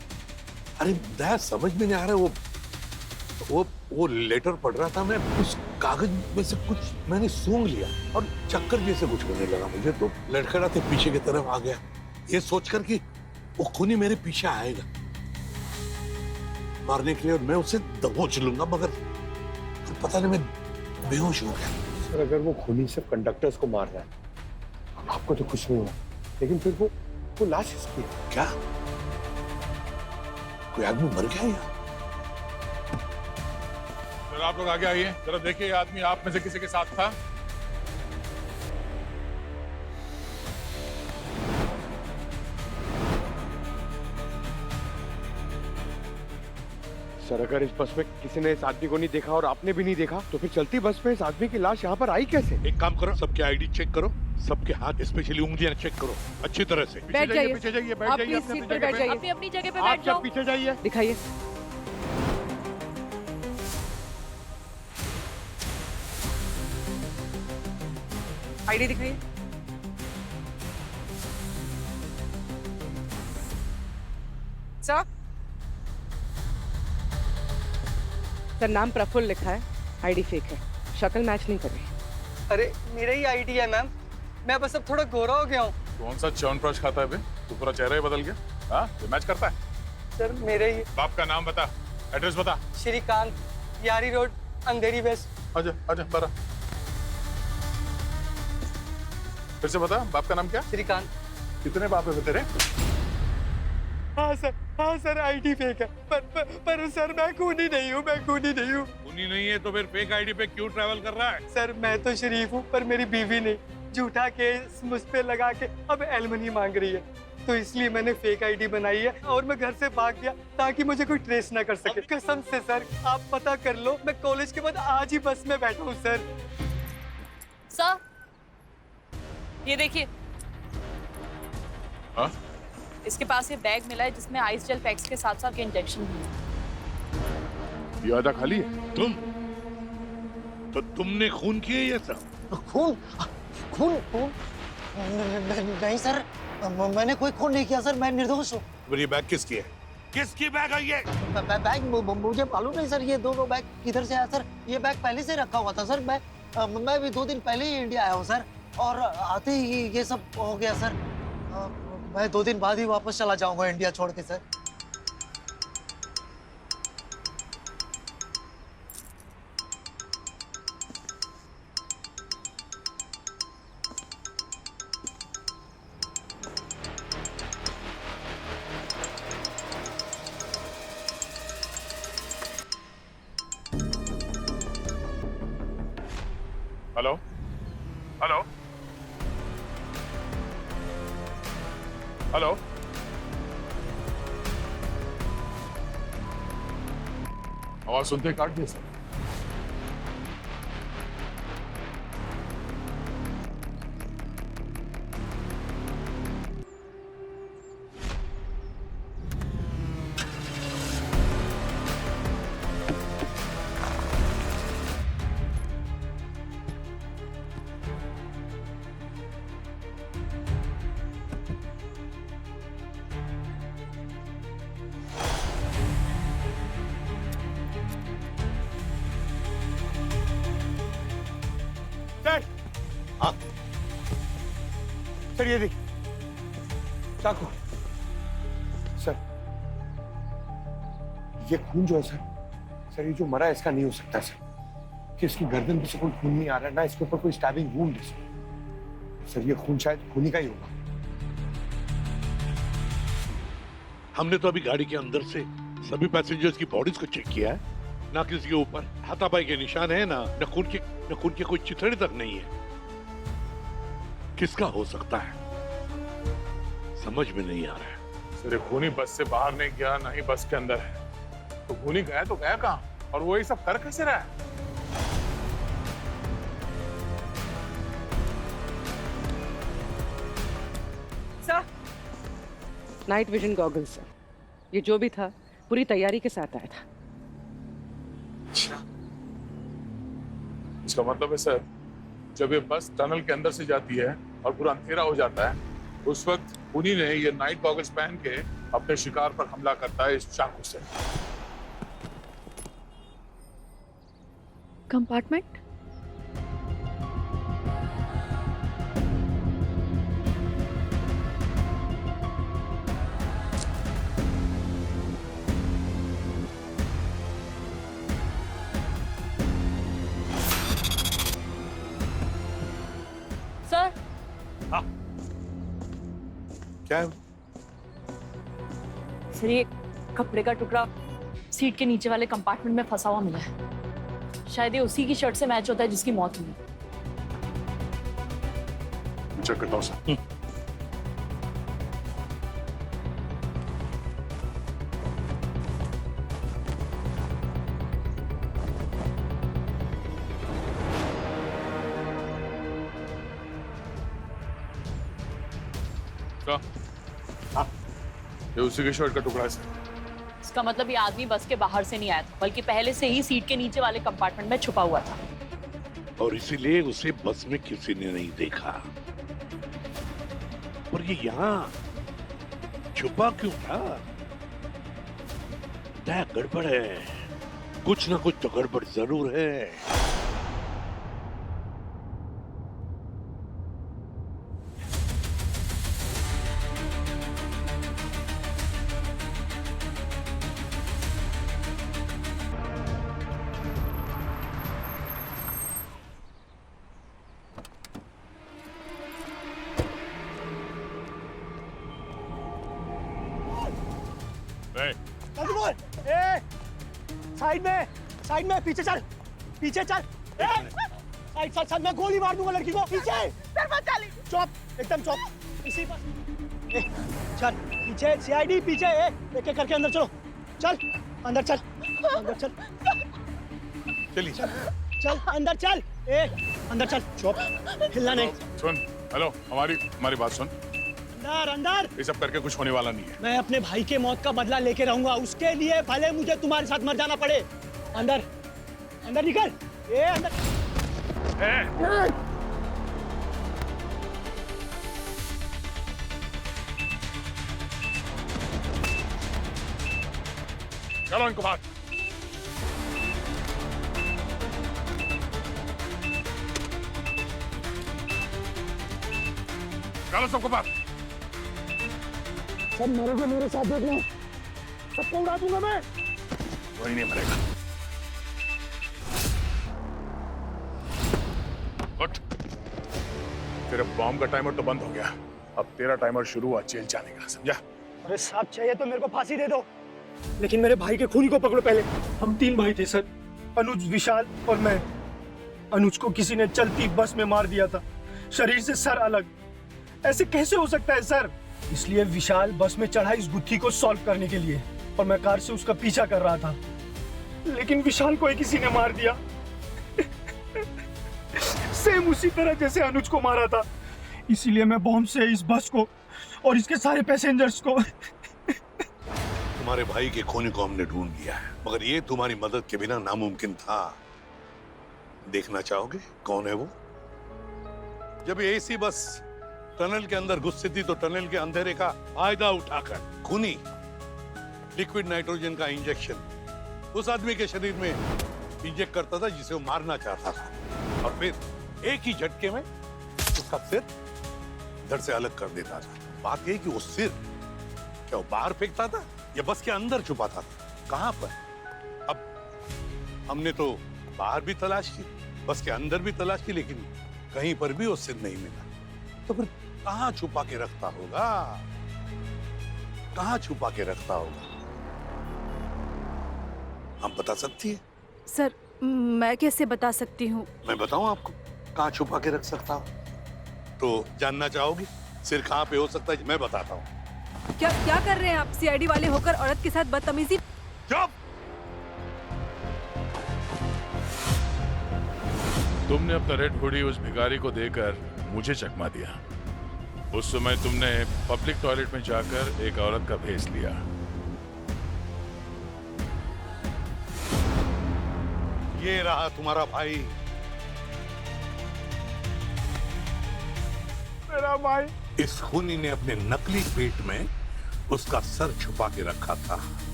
अरे दया समझ में नहीं आ रहा, वो लेटर पढ़ रहा था मैं, उस कागज में से कुछ मैंने सूंघ लिया और चक्कर जैसे कुछ होने लगा मुझे, तो लड़खड़ाते पीछे की तरफ आ गया, ये सोचकर कि वो खूनी मेरे पीछे आएगा मारने के लिए और मैं उसे दबोच लूंगा, मगर पता नहीं मैं बेहोश हो गया। सर अगर वो खूनी सिर्फ कंडक्टर्स को मार रहा है, आपको तो कुछ नहीं हुआ, लेकिन फिर वो लाश किसकी है? क्या कोई आदमी मर गया या? सर आप लोग आगे आइए, जरा देखिए आदमी आप में से किसी के साथ था? सर अगर इस बस में किसी ने इस आदमी को नहीं देखा और आपने भी नहीं देखा, तो फिर चलती बस में इस आदमी की लाश यहाँ पर आई कैसे? एक काम करो, सबके आईडी चेक करो, सबके हाथ स्पेशली उंगलियां चेक करो अच्छी तरह से। बैठ जाइए, पीछे जाइए, बैठ आप जाइए, प्लीज सीट पर बैठ जाइए। अपनी अपनी जगह पे आप बैठ जाओ। सब पीछे जाइए। दिखाइए। आईडी दिखाइए। सर सर, नाम प्रफुल्ल लिखा है, आईडी फेक है, शक्ल मैच नहीं कर रही। अरे मेरा ही आईडी है मैम, मैं बस अब थोड़ा गोरा हो गया हूँ। कौन सा च्यवनप्राश खाता है बे? तू पूरा चेहरा ही बदल गया। हाँ, ये मैच करता है? सर मेरे ही। बाप का नाम बता, एड्रेस बता। श्रीकांत, यारी रोड, अंधेरी वेस्ट। आजा आजा बारा। फिर से बता, बाप का नाम क्या? श्रीकांत। कितने बाप है तेरे? हाँ सर आईडी फेक है, पर सर मैं खूनी नहीं हूँ, मैं खूनी नहीं हूँ। खूनी नहीं है तो फिर फेक आईडी पे क्यों ट्रैवल कर रहा है? सर मैं तो शरीफ हूँ, पर मेरी बीवी नहीं, झूठा केस मुझ पे लगा के अब एलिमनी मांग रही है, तो इसलिए मैंने फेक आईडी बनाई है और मैं घर से भाग गया ताकि मुझे कोई ट्रेस ना कर सके। कसम से सर, आप पता कर लो, मैं कॉलेज के बाद आज ही बस में बैठा हूँ सर। सर ये देखिए, हाँ? इसके पास ये बैग मिला है जिसमें आइस जेल पैक्स के साथ साथ के इंजेक्शन भी है। ये आधा खाली है? तो तुमने खून किया ये सब? खून खून खून नहीं सर, मैंने कोई खून नहीं किया सर, मैं निर्दोष हूँ। ये बैग किसकी है? किसकी बैग है ये? बैग मुझे मालूम नहीं सर, ये दोनों बैग किधर से आया सर? ये बैग पहले से रखा हुआ था सर, मैं भी 2 दिन पहले ही इंडिया आया हूँ सर, और आते ही ये सब हो गया सर। मैं 2 दिन बाद ही वापस चला जाऊंगा इंडिया छोड़ के सर। हेलो हेलो हेलो, आवाज सुनते काट दिया सर। सर ये देख, चाकू। सर ये खून जो है सर ये जो मरा है इसका नहीं हो सकता सर, कि इसकी गर्दन पे से कोई खून नहीं आ रहा, ना इसके ऊपर कोई स्टैबिंग वुंड है सर, ये खून शायद खूनी का ही होगा। हमने तो अभी गाड़ी के अंदर से सभी पैसेंजर्स की बॉडीज को चेक किया है, ना किसी के ऊपर हाथापाई के निशान है, ना खून के कोई चिथड़े तक नहीं है। किसका हो सकता है समझ में नहीं आ रहा है। सर खूनी बस से बाहर नहीं गया, ना ही बस के अंदर है, तो खूनी गया तो गया कहाँ, और वो ये सब कर कैसे रहा है? Sir night vision goggles sir, ये जो भी था पूरी तैयारी के साथ आया था। अच्छा, इसका मतलब है सर जब ये बस टनल के अंदर से जाती है और पूरा अंधेरा हो जाता है, उस वक्त खूनी ने ये नाइट गॉगल्स पहन के अपने शिकार पर हमला करता है इस चाकू से। कंपार्टमेंट? सर क्या है? सर ये कपड़े का टुकड़ा सीट के नीचे वाले कंपार्टमेंट में फंसा हुआ मिला है, शायद ये उसी की शर्ट से मैच होता है जिसकी मौत हुई। चेक करता हूँ सर। ये उसी के शर्ट का टुकड़ा है सर। इसका मतलब ये आदमी बस के बाहर से नहीं आया था, बल्कि पहले से ही सीट के नीचे वाले कंपार्टमेंट में छुपा हुआ था। और इसीलिए उसे बस में किसी ने नहीं देखा। और ये यहाँ छुपा क्यों था? क्या गड़बड़ है? कुछ ना कुछ तो गड़बड़ जरूर है। साइड में पीछे चल, पीछे चल। साइड साइड साइड, मैं गोली मार दूंगा लड़की को। पीछे चुप, एकदम चुप। इसी पर चल, पीछे सीआईडी पीछे। एक एक करके अंदर चलो, चल अंदर चल, अंदर चल, चलिए चल अंदर चल। अंदर चल, चुप, हिलना नहीं। सुन, हेलो, हमारी बात सुन। अंदर अंदर। ये सब करके कुछ होने वाला नहीं है। मैं अपने भाई के मौत का बदला लेके रहूंगा, उसके लिए भले मुझे तुम्हारे साथ मर जाना पड़े। अंदर अंदर निकल। अंदर। चलो इनको बाहर। चलो सबको बाहर। सब मरोगे मेरे साथ, देखना सबको उड़ा दूंगा मैं। वही नहीं मरेगा। उठ। तेरे बॉम्ब का टाइमर तो बंद हो गया, अब तेरा टाइमर शुरू हुआ जेल जाने का, समझा? अरे साहब, चाहिए तो मेरे को फांसी दे दो, लेकिन मेरे भाई के खूनी को पकड़ो पहले। हम 3 भाई थे सर, अनुज, विशाल और मैं। अनुज को किसी ने चलती बस में मार दिया था, शरीर से सर अलग। ऐसे कैसे हो सकता है सर? इसलिए विशाल बस में चढ़ा इस गुत्थी को सॉल्व करने के लिए, और मैं कार से उसका पीछा कर रहा था, लेकिन विशाल को ही किसी ने मार दिया। सेम उसी तरह जैसे अनुज को मारा था। इसीलिए मैं बॉम्ब से इस बस को और इसके सारे पैसेंजर्स को। तुम्हारे भाई के खूनी को हमने ढूंढ लिया है, मगर ये तुम्हारी मदद के बिना नामुमकिन था। देखना चाहोगे कौन है वो? जब ये एसी बस टनल के अंदर घुसती थी तो टनल के अंधेरे का फायदा उठाकर खूनी लिक्विड नाइट्रोजन का इंजेक्शन उस आदमी के शरीर में इंजेक्ट करता था जिसे वो मारना चाहता था, और फिर एक ही झटके में उसका सिर धड़ से अलग कर देता था। बात यह कि वो सिर क्या वो बाहर फेंकता था या बस के अंदर छुपाता था? कहां पर? अब हमने तो बाहर भी तलाश की, बस के अंदर भी तलाश की, लेकिन कहीं पर भी वो सिर नहीं मिला। तो फिर कहां छुपा के रखता होगा? कहां छुपा के रखता होगा? हम बता सकती है? सर, मैं कैसे बता सकती हूँ? मैं बताऊं आपको कहां छुपा के रख सकता हूं? तो जानना चाहोगी सिर कहां पे हो सकता है? मैं बताता हूं। क्या क्या कर रहे हैं आप? सीआईडी वाले होकर औरत के साथ बदतमीजी। चुप! तुमने अपना रेड हुडी उस भिखारी को देकर मुझे चकमा दिया। उस समय तुमने पब्लिक टॉयलेट में जाकर एक औरत का भेस लिया। ये रहा तुम्हारा भाई। मेरा भाई। इस खूनी ने अपने नकली पेट में उसका सर छुपा के रखा था।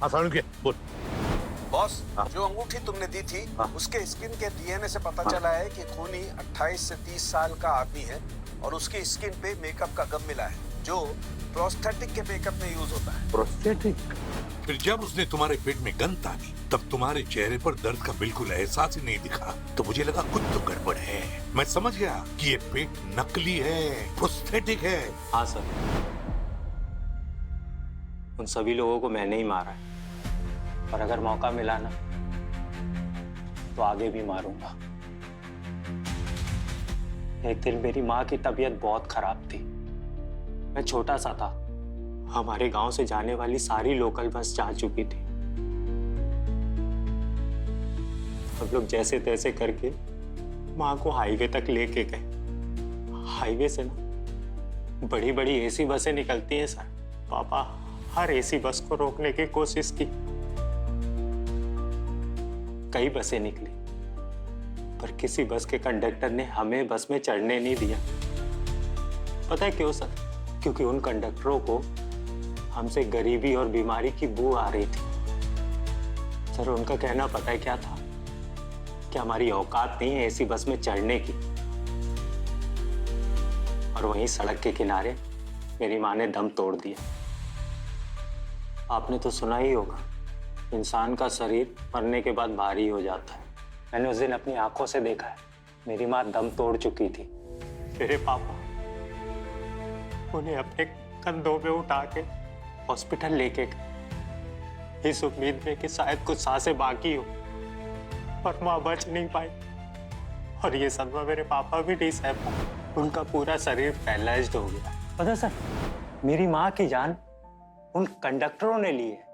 आसान के बोल। बॉस, जो अंगूठी तुमने दी थी, उसके स्किन के डीएनए से पता चला है कि खूनी 28 से 30 साल का आदमी है, और उसकी स्किन पे मेकअप का गम मिला है, जो प्रोस्थेटिक के मेकअप में यूज होता है। प्रोस्थेटिक? फिर जब उसने तुम्हारे पेट में गन तानी, तब तुम्हारे चेहरे पर दर्द का बिल्कुल एहसास ही नहीं दिखा, तो मुझे लगा कुछ तो गड़बड़ है। मैं समझ गया कि ये पेट नकली है, प्रोस्थेटिक है। हाँ सर, उन सभी लोगों को मैंने ही मारा है, और अगर मौका मिला ना तो आगे भी मारूंगा। एक दिन मेरी माँ की तबीयत बहुत खराब थी। मैं छोटा सा था, हमारे गांव से जाने वाली सारी लोकल बस जा चुकी थी। हम लोग जैसे तैसे करके माँ को हाईवे तक लेके गए। हाईवे से ना बड़ी बड़ी एसी बसें निकलती हैं सर। पापा हर एसी बस को रोकने की कोशिश की, कई बसें निकली, पर किसी बस के कंडक्टर ने हमें बस में चढ़ने नहीं दिया। पता है क्यों सर? क्योंकि उन कंडक्टरों को हमसे गरीबी और बीमारी की बू आ रही थी। सर उनका कहना पता है क्या था? कि हमारी औकात नहीं है ऐसी बस में चढ़ने की। और वहीं सड़क के किनारे मेरी माँ ने दम तोड़ दिया। आपने तो सुना ही होगा, इंसान का शरीर मरने के बाद भारी हो जाता है। मैंने उस दिन अपनी आंखों से देखा है, मेरी माँ दम तोड़ चुकी थी। मेरे पापा उन्हें अपने कंधों पे उठा के हॉस्पिटल लेके गए, इस उम्मीद में कि शायद कुछ सांसें बाकी हो, पर माँ बच नहीं पाई। और ये सदमा मेरे पापा भी नहीं सह पाए, उनका पूरा शरीर पैरालाइज्ड हो गया। पता सर, मेरी माँ की जान उन कंडक्टरों ने ली है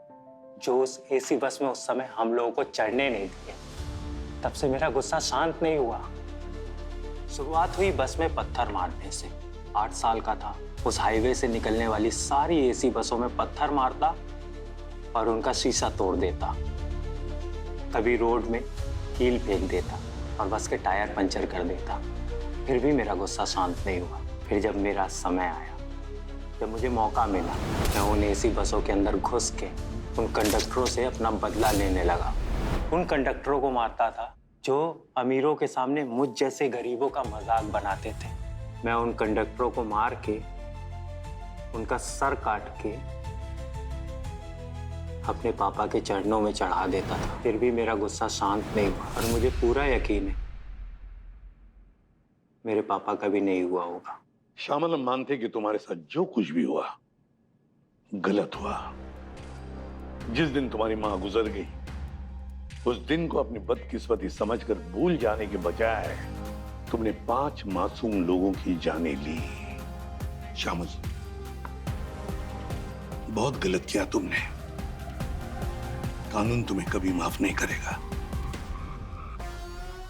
जो उस एसी बस में उस समय हम लोगों को चढ़ने नहीं दिए। तब से मेरा गुस्सा शांत नहीं हुआ। शुरुआत हुई बस में पत्थर मारने से। 8 साल का था, उस हाईवे से निकलने वाली सारी एसी बसों में पत्थर मारता और उनका शीशा तोड़ देता। कभी रोड में कील फेंक देता और बस के टायर पंचर कर देता। फिर भी मेरा गुस्सा शांत नहीं हुआ। फिर जब मेरा समय आया, जब मुझे मौका मिला, मैं उन एसी बसों के अंदर घुस के उन कंडक्टरों से अपना बदला लेने लगा। उन कंडक्टरों को मारता था जो अमीरों के सामने मुझ जैसे गरीबों का मजाक बनाते थे। मैं उन कंडक्टरों को मार के, उनका सर काट के अपने पापा के चरणों में चढ़ा देता था। फिर भी मेरा गुस्सा शांत नहीं हुआ और मुझे पूरा यकीन है मेरे पापा का भी नहीं हुआ होगा। श्यामल, हम मानते कि तुम्हारे साथ जो कुछ भी हुआ गलत हुआ। जिस दिन तुम्हारी मां गुजर गई, उस दिन को अपनी बदकिस्मती समझकर भूल जाने के बजाय तुमने 5 मासूम लोगों की जानें ली। श्यामल, बहुत गलत किया तुमने। कानून तुम्हें कभी माफ नहीं करेगा।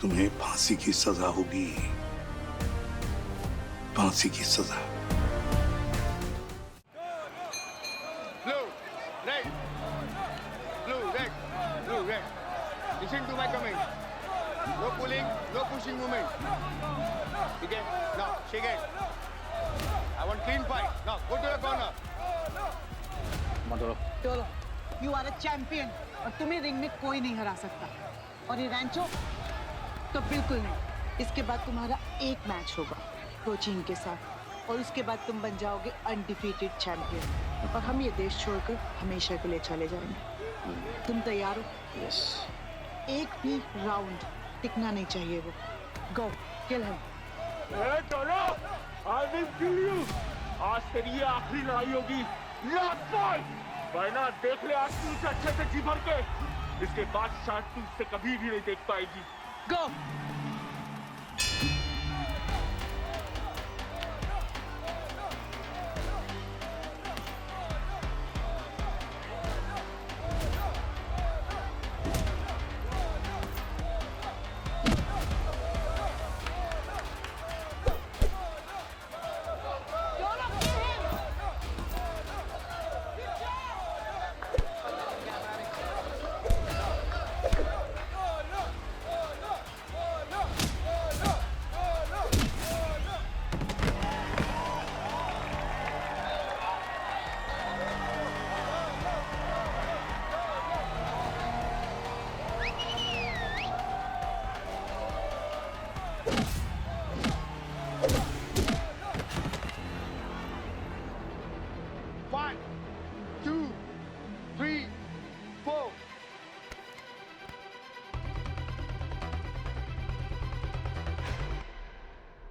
तुम्हें फांसी की सजा होगी, फांसी की सजा। Blue, red, blue, red, blue, red. Listen to my command. No pulling, no pushing movement. Okay? Now, shake it. I want clean fight. Now, go to the corner. Tolo, you are a champion और तुम्हें ring में कोई नहीं हरा सकता। और ये रैंचो तो बिल्कुल नहीं। इसके बाद तुम्हारा एक मैच होगा कोचिंग के साथ और उसके बाद तुम बन जाओगे अनडिफीटेड चैंपियन और हम ये देश छोड़कर हमेशा के लिए चले जाएंगे। तुम तैयार हो? यस। एक भी राउंड टिकना नहीं चाहिए वो। Go, kill him. I will kill you. आज तेरी ये आखिरी लड़ाई होगी। Last fight. वरना देख ले आज तू इसे अच्छे से जी भर के। इसके बाद शायद तू इसे कभी भी नहीं देख पाएगी। गो।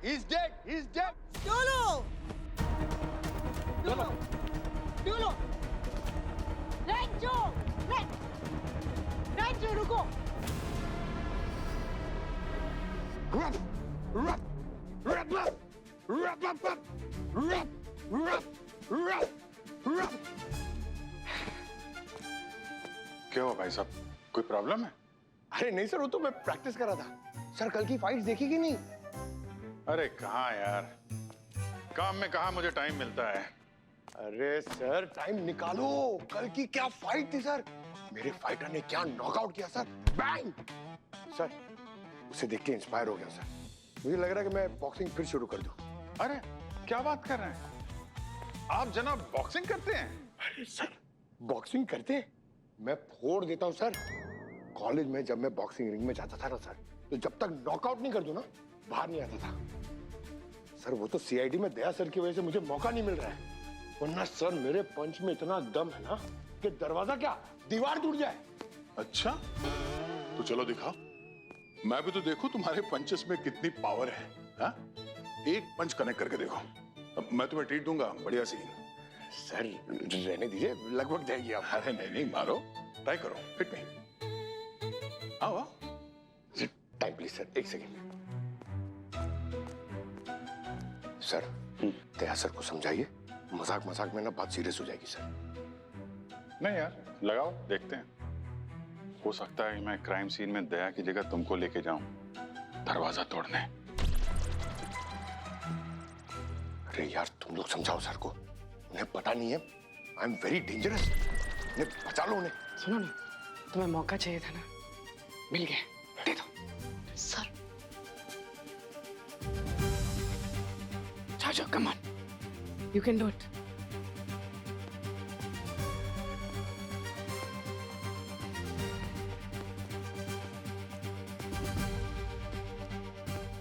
He's dead. He's dead. Dolo! Dolo! Dolo! Rancho! Rancho, रुको! Rap! Rap! Rap! Rap! Rap! Rap! Rap! Rap! Rap! Rap! क्या हुआ भाई साहब, कोई प्रॉब्लम है? अरे नहीं सर, वो तो मैं प्रैक्टिस कर रहा था। सर कल की फाइट्स देखी कि नहीं? अरे कहाँ यार, काम में कहाँ मुझे टाइम मिलता है। अरे सर टाइम निकालो, कल की क्या फाइट थी सर। मेरे फाइटर ने क्या नॉकआउट किया सर, बैंग। सर उसे देख के इंस्पायर हो गया सर। मुझे लग रहा है कि मैं बॉक्सिंग फिर शुरू कर दूं। अरे क्या बात कर रहे हैं आप जनाब, बॉक्सिंग करते हैं? अरे सर बॉक्सिंग करते हैं? मैं फोड़ देता हूँ सर। कॉलेज में जब मैं बॉक्सिंग रिंग में जाता था ना सर, तो जब तक नॉकआउट नहीं कर दूं ना बाहर नहीं आता था सर। वो तो सीआईडी में दया सर की वजह से मुझे मौका नहीं मिल रहा है, वरना सर मेरे पंच में इतना दम है ना कि दरवाजा क्या दीवार टूट जाए। अच्छा तो चलो दिखाओ, मैं भी तो देखूं तुम्हारे पंचेस में कितनी पावर है। हा? एक पंच कनेक्ट करके देखो, अब मैं तुम्हें ट्रीट दूंगा बढ़िया सी। सर रहने दीजिए, लगभग जाएगी आप। अरे नहीं मारो, ट्राई करो, हिट मी। आओ टाइम प्लीज सर, एक सेकेंड। सर दया सर को समझाइए, मजाक मजाक में ना बात सीरियस हो जाएगी सर। नहीं यार लगाओ, देखते हैं। हो सकता है मैं क्राइम सीन में दया की जगह तुमको लेके जाऊं दरवाजा तोड़ने। अरे यार तुम लोग समझाओ सर को, उन्हें पता नहीं है आई एम वेरी डेंजरस। उन्हें बचा लो उन्हें। सुनो ना, तुम्हें मौका चाहिए था ना, मिल गया, दे दो। सर जाओ, come on, you can do it.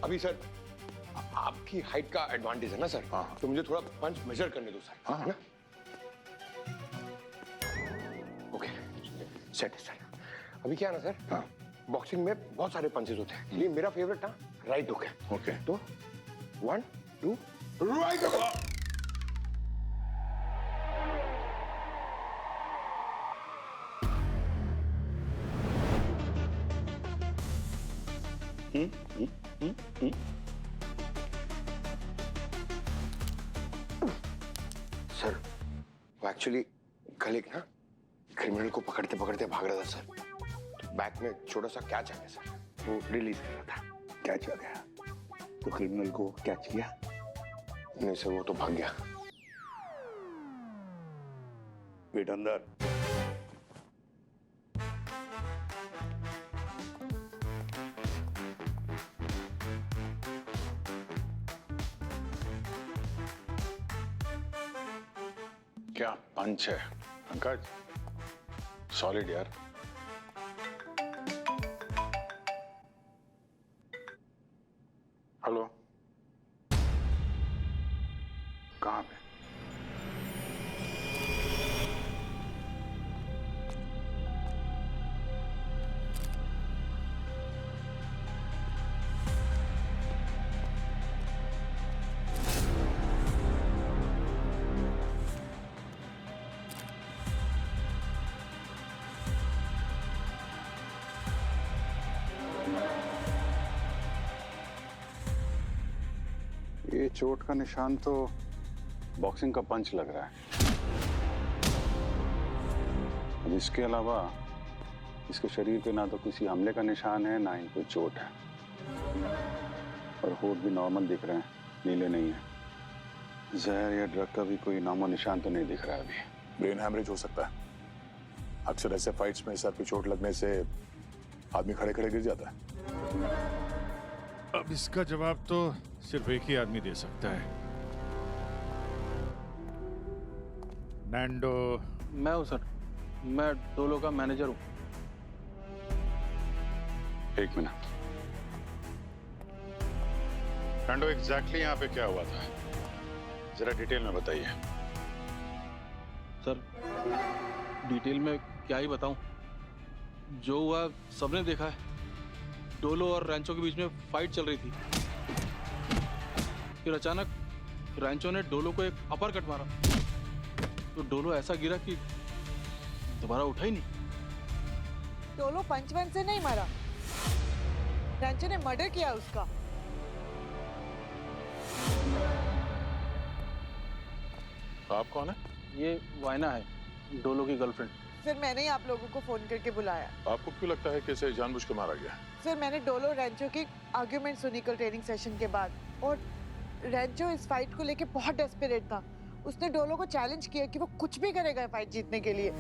अभी सर आपकी हाइट का एडवांटेज है ना सर। हाँ। तो मुझे थोड़ा पंच मेजर करने दो सर। हाँ। है ना? ओके सेट है सर। अभी क्या है ना सर, हाँ। बॉक्सिंग में बहुत सारे पंचेस होते हैं, ये मेरा फेवरेट था राइट हुक है। ओके तो 1 2 राइट हुक। सर वो एक्चुअली कल एक ना क्रिमिनल को पकड़ते पकड़ते भाग रहा था सर, तो बैक में छोटा सा कैच आ गया सर, वो रिलीज कर रहा था। कैच आ गया तो क्रिमिनल को कैच किया? नहीं सर, वो तो भाग गया। वेट अंदर। क्या पंच है पंकज, सॉलिड यार। हेलो, कहाँ पे? ये चोट का निशान तो बॉक्सिंग का पंच लग रहा है। इसके अलावा इसके शरीर पे ना तो किसी हमले का निशान है, ना ही कोई चोट है, और होठ भी नॉर्मल दिख रहे हैं, नीले नहीं है। जहर या ड्रग का भी कोई नामो निशान तो नहीं दिख रहा है अभी। ब्रेन हैमरेज हो सकता है, अक्सर ऐसे फाइट्स में सर पे चोट लगने से आदमी खड़े खड़े गिर जाता है। अब इसका जवाब तो सिर्फ एक ही आदमी दे सकता है। नैंडो। मैं हूँ सर, मैं डोलो का मैनेजर हूँ। एक मिनट, नैंडो एग्जैक्टली यहाँ पे क्या हुआ था, जरा डिटेल में बताइए। सर डिटेल में क्या ही बताऊं, जो हुआ सबने देखा है। डोलो और रैंचो के बीच में फाइट चल रही थी, फिर अचानक रैंचो ने डोलो को एक अपर कट मारा, तो डोलो ऐसा गिरा कि दोबारा उठा ही नहीं। डोलो पंचवन से नहीं मारा, रैंचो ने मर्डर किया उसका। आप कौन है? ये वायना है, डोलो की गर्लफ्रेंड। फिर मैंने ही आप लोगों को फोन करके बुलाया। आपको क्यों लगता है कि इसे जानबूझ के मारा गया? सर मैंने डोलो और रैंचो की आर्ग्यूमेंट सुनी कल ट्रेनिंग सेशन के बाद, और रैंचो इस फाइट को लेके बहुत डेस्परेट था। उसने डोलो को चैलेंज किया कि वो कुछ भी करेगा फाइट जीतने के लिए,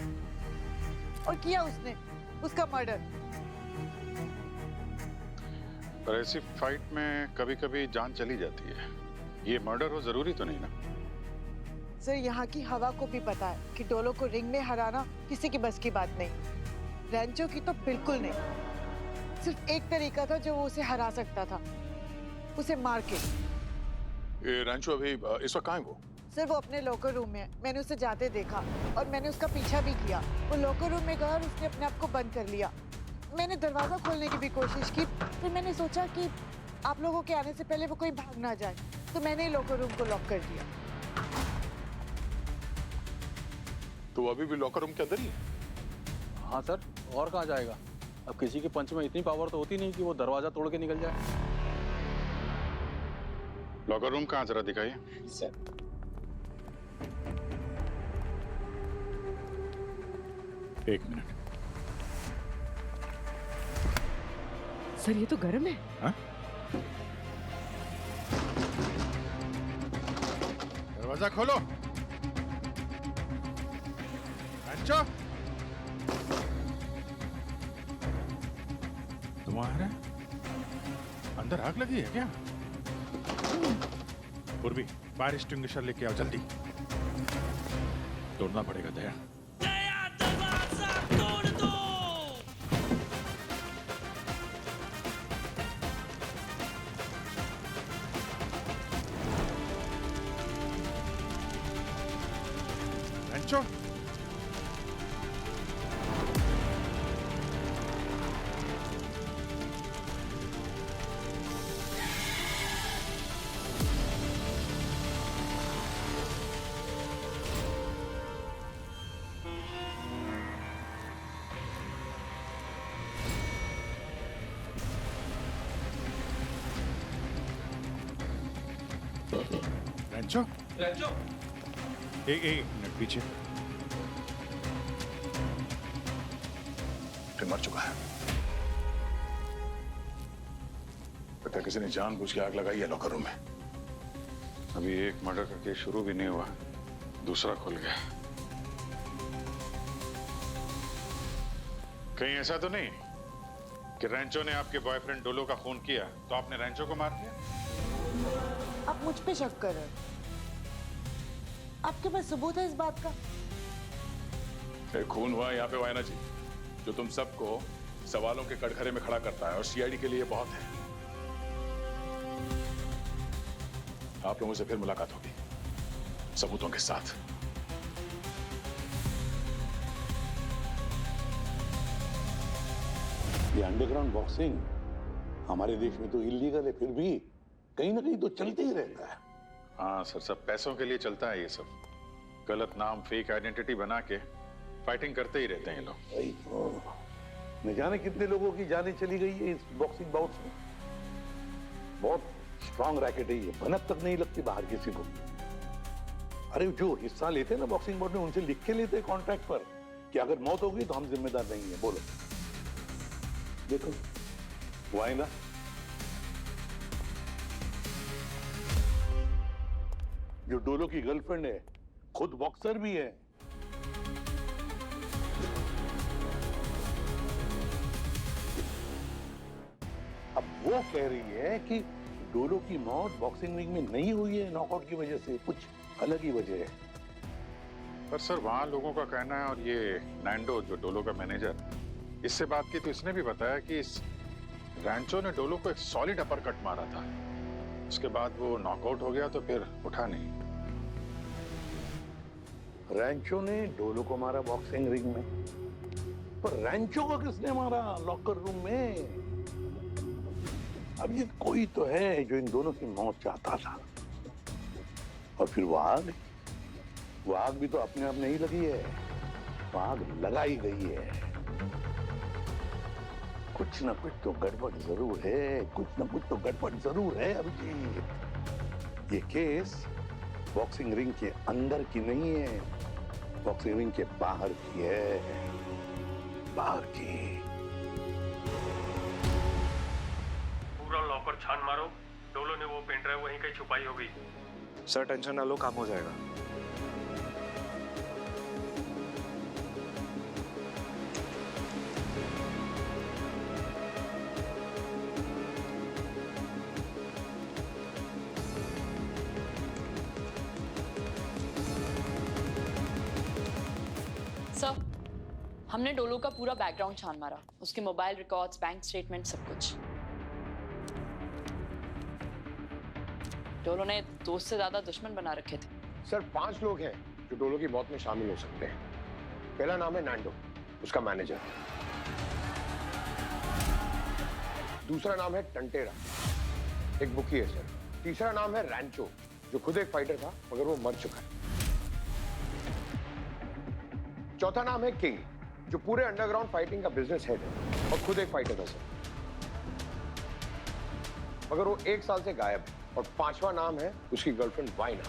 और किया उसने उसका मर्डर। पर ऐसी फाइट में कभी कभी जान चली जाती है। ये मर्डर हो जरूरी तो नहीं ना? सर यहाँ की हवा को भी पता है कि डोलो को रिंग में हराना किसी की बस की बात नहीं। रैंचो की तो बिल्कुल नहीं। सिर्फ एक तरीका था जो वो उसे हरा सकता था, उसे मार के। ये रैंचो अभी इस वक्त कहाँ है वो? सर वो अपने लॉकर रूम में है। मैंने उसे जाते देखा और मैंने उसका पीछा भी किया। वो लॉकर रूम में गया और उसने अपने आप को बंद कर लिया। मैंने दरवाजा खोलने की भी कोशिश की, फिर मैंने सोचा कि आप लोगों के आने से पहले वो कोई भाग ना जाए, तो मैंने लॉकर रूम को लॉक कर दिया। तो वो अभी भी लॉकर रूम के अंदर ही है? हाँ सर, और कहाँ जाएगा? अब किसी के पंच में इतनी पावर तो होती नहीं कि वो दरवाजा तोड़ के निकल जाए। लॉकर रूम कहाँ, जरा दिखाइए। सर एक मिनट। सर ये तो गर्म है। हाँ? दरवाजा खोलो। रैंचो, तुम्हारे अंदर आग लगी है क्या? पूर्वी, फायर एक्सटिंग्विशर लेके आओ जल्दी। तोड़ना पड़ेगा दया। रैंचो, रैंचो, रैंचो, एक मिनट पीछे। फिर मर चुका है। पता किसी ने जानबूझ के आग लगाई है लॉकर रूम में। अभी एक मर्डर का केस शुरू भी नहीं हुआ, दूसरा खुल गया। कहीं ऐसा तो नहीं कि रैंचो ने आपके बॉयफ्रेंड डोलो का खून किया तो आपने रैंचो को मार दिया? आप मुझ पे शक कर रहे हो? आपके पास सबूत है इस बात का? एक खून हुआ यहाँ पे वायना जी, जो तुम सबको सवालों के कटघरे में खड़ा करता है, और सीआईडी के लिए बहुत है। आप लोगों से फिर मुलाकात होगी सबूतों के साथ। ये अंडरग्राउंड बॉक्सिंग हमारे देश में तो इलीगल है, फिर भी कहीं ना कहीं तो चलते ही रहता है। हाँ सर, सब पैसों के लिए चलता है ये सब। गलत नाम, फेक आइडेंटिटी बना के फाइटिंग करते ही रहते हैं ये लोग। न जाने कितने लोगों की जानें चली गई है इस बॉक्सिंग बाउट्स में। बहुत स्ट्रांग रैकेट है ये, भनक तक नहीं लगती बाहर किसी को। अरे जो हिस्सा लेते हैं ना बॉक्सिंग बोर्ड में, उनसे लिख के लेते हैं कॉन्ट्रैक्ट पर कि अगर मौत होगी तो हम जिम्मेदार नहीं है। बोलो, देखो वो आएगा। जो डोलो की गर्लफ्रेंड है खुद बॉक्सर भी है। अब वो कह रही है कि डोलो की मौत बॉक्सिंग रिंग में नहीं हुई है नॉकआउट की वजह से, कुछ अलग ही वजह है। पर सर वहां लोगों का कहना है, और ये नैंडो जो डोलो का मैनेजर, इससे बात की तो इसने भी बताया कि इस रैंचो ने डोलो को एक सॉलिड अपर कट मारा था। उसके बाद वो नॉकआउट हो गया तो फिर उठा नहीं। रैंचो ने डोलो को मारा बॉक्सिंग रिंग में, पर रैंचो को किसने मारा लॉकर रूम में? अब ये कोई तो है जो इन दोनों की मौत चाहता था। और फिर वो आग भी तो अपने आप नहीं लगी है, वो आग लगाई गई है। कुछ ना कुछ तो गड़बड़ जरूर है, कुछ ना कुछ तो गड़बड़ जरूर है अभिजीत। ये केस बॉक्सिंग रिंग के अंदर की नहीं है, बॉक्सिंग रिंग के बाहर की है, बाहर की। पूरा लॉकर छान मारो। डोलो ने वो पेन ड्राइव वहीं कहीं छुपाई होगी। सर टेंशन ना लो, काम हो जाएगा। हमने डोलो का पूरा बैकग्राउंड छान मारा, उसके मोबाइल रिकॉर्ड्स, बैंक स्टेटमेंट, सब कुछ। डोलो ने दोस्त से ज्यादा दुश्मन बना रखे थे। सर 5 लोग हैं जो डोलो की मौत में शामिल हो सकते हैं। पहला नाम है नैंडो, उसका मैनेजर। दूसरा नाम है टंटेरा, एक बुकी है सर। तीसरा नाम है रैंचो, जो खुद एक फाइटर था मगर वो मर चुका है। चौथा नाम है किंग, जो पूरे अंडरग्राउंड फाइटिंग का बिजनेस हेड है और खुद एक फाइटर था सर, मगर वो 1 साल से गायब है। और 5वां नाम है उसकी गर्लफ्रेंड वाइना।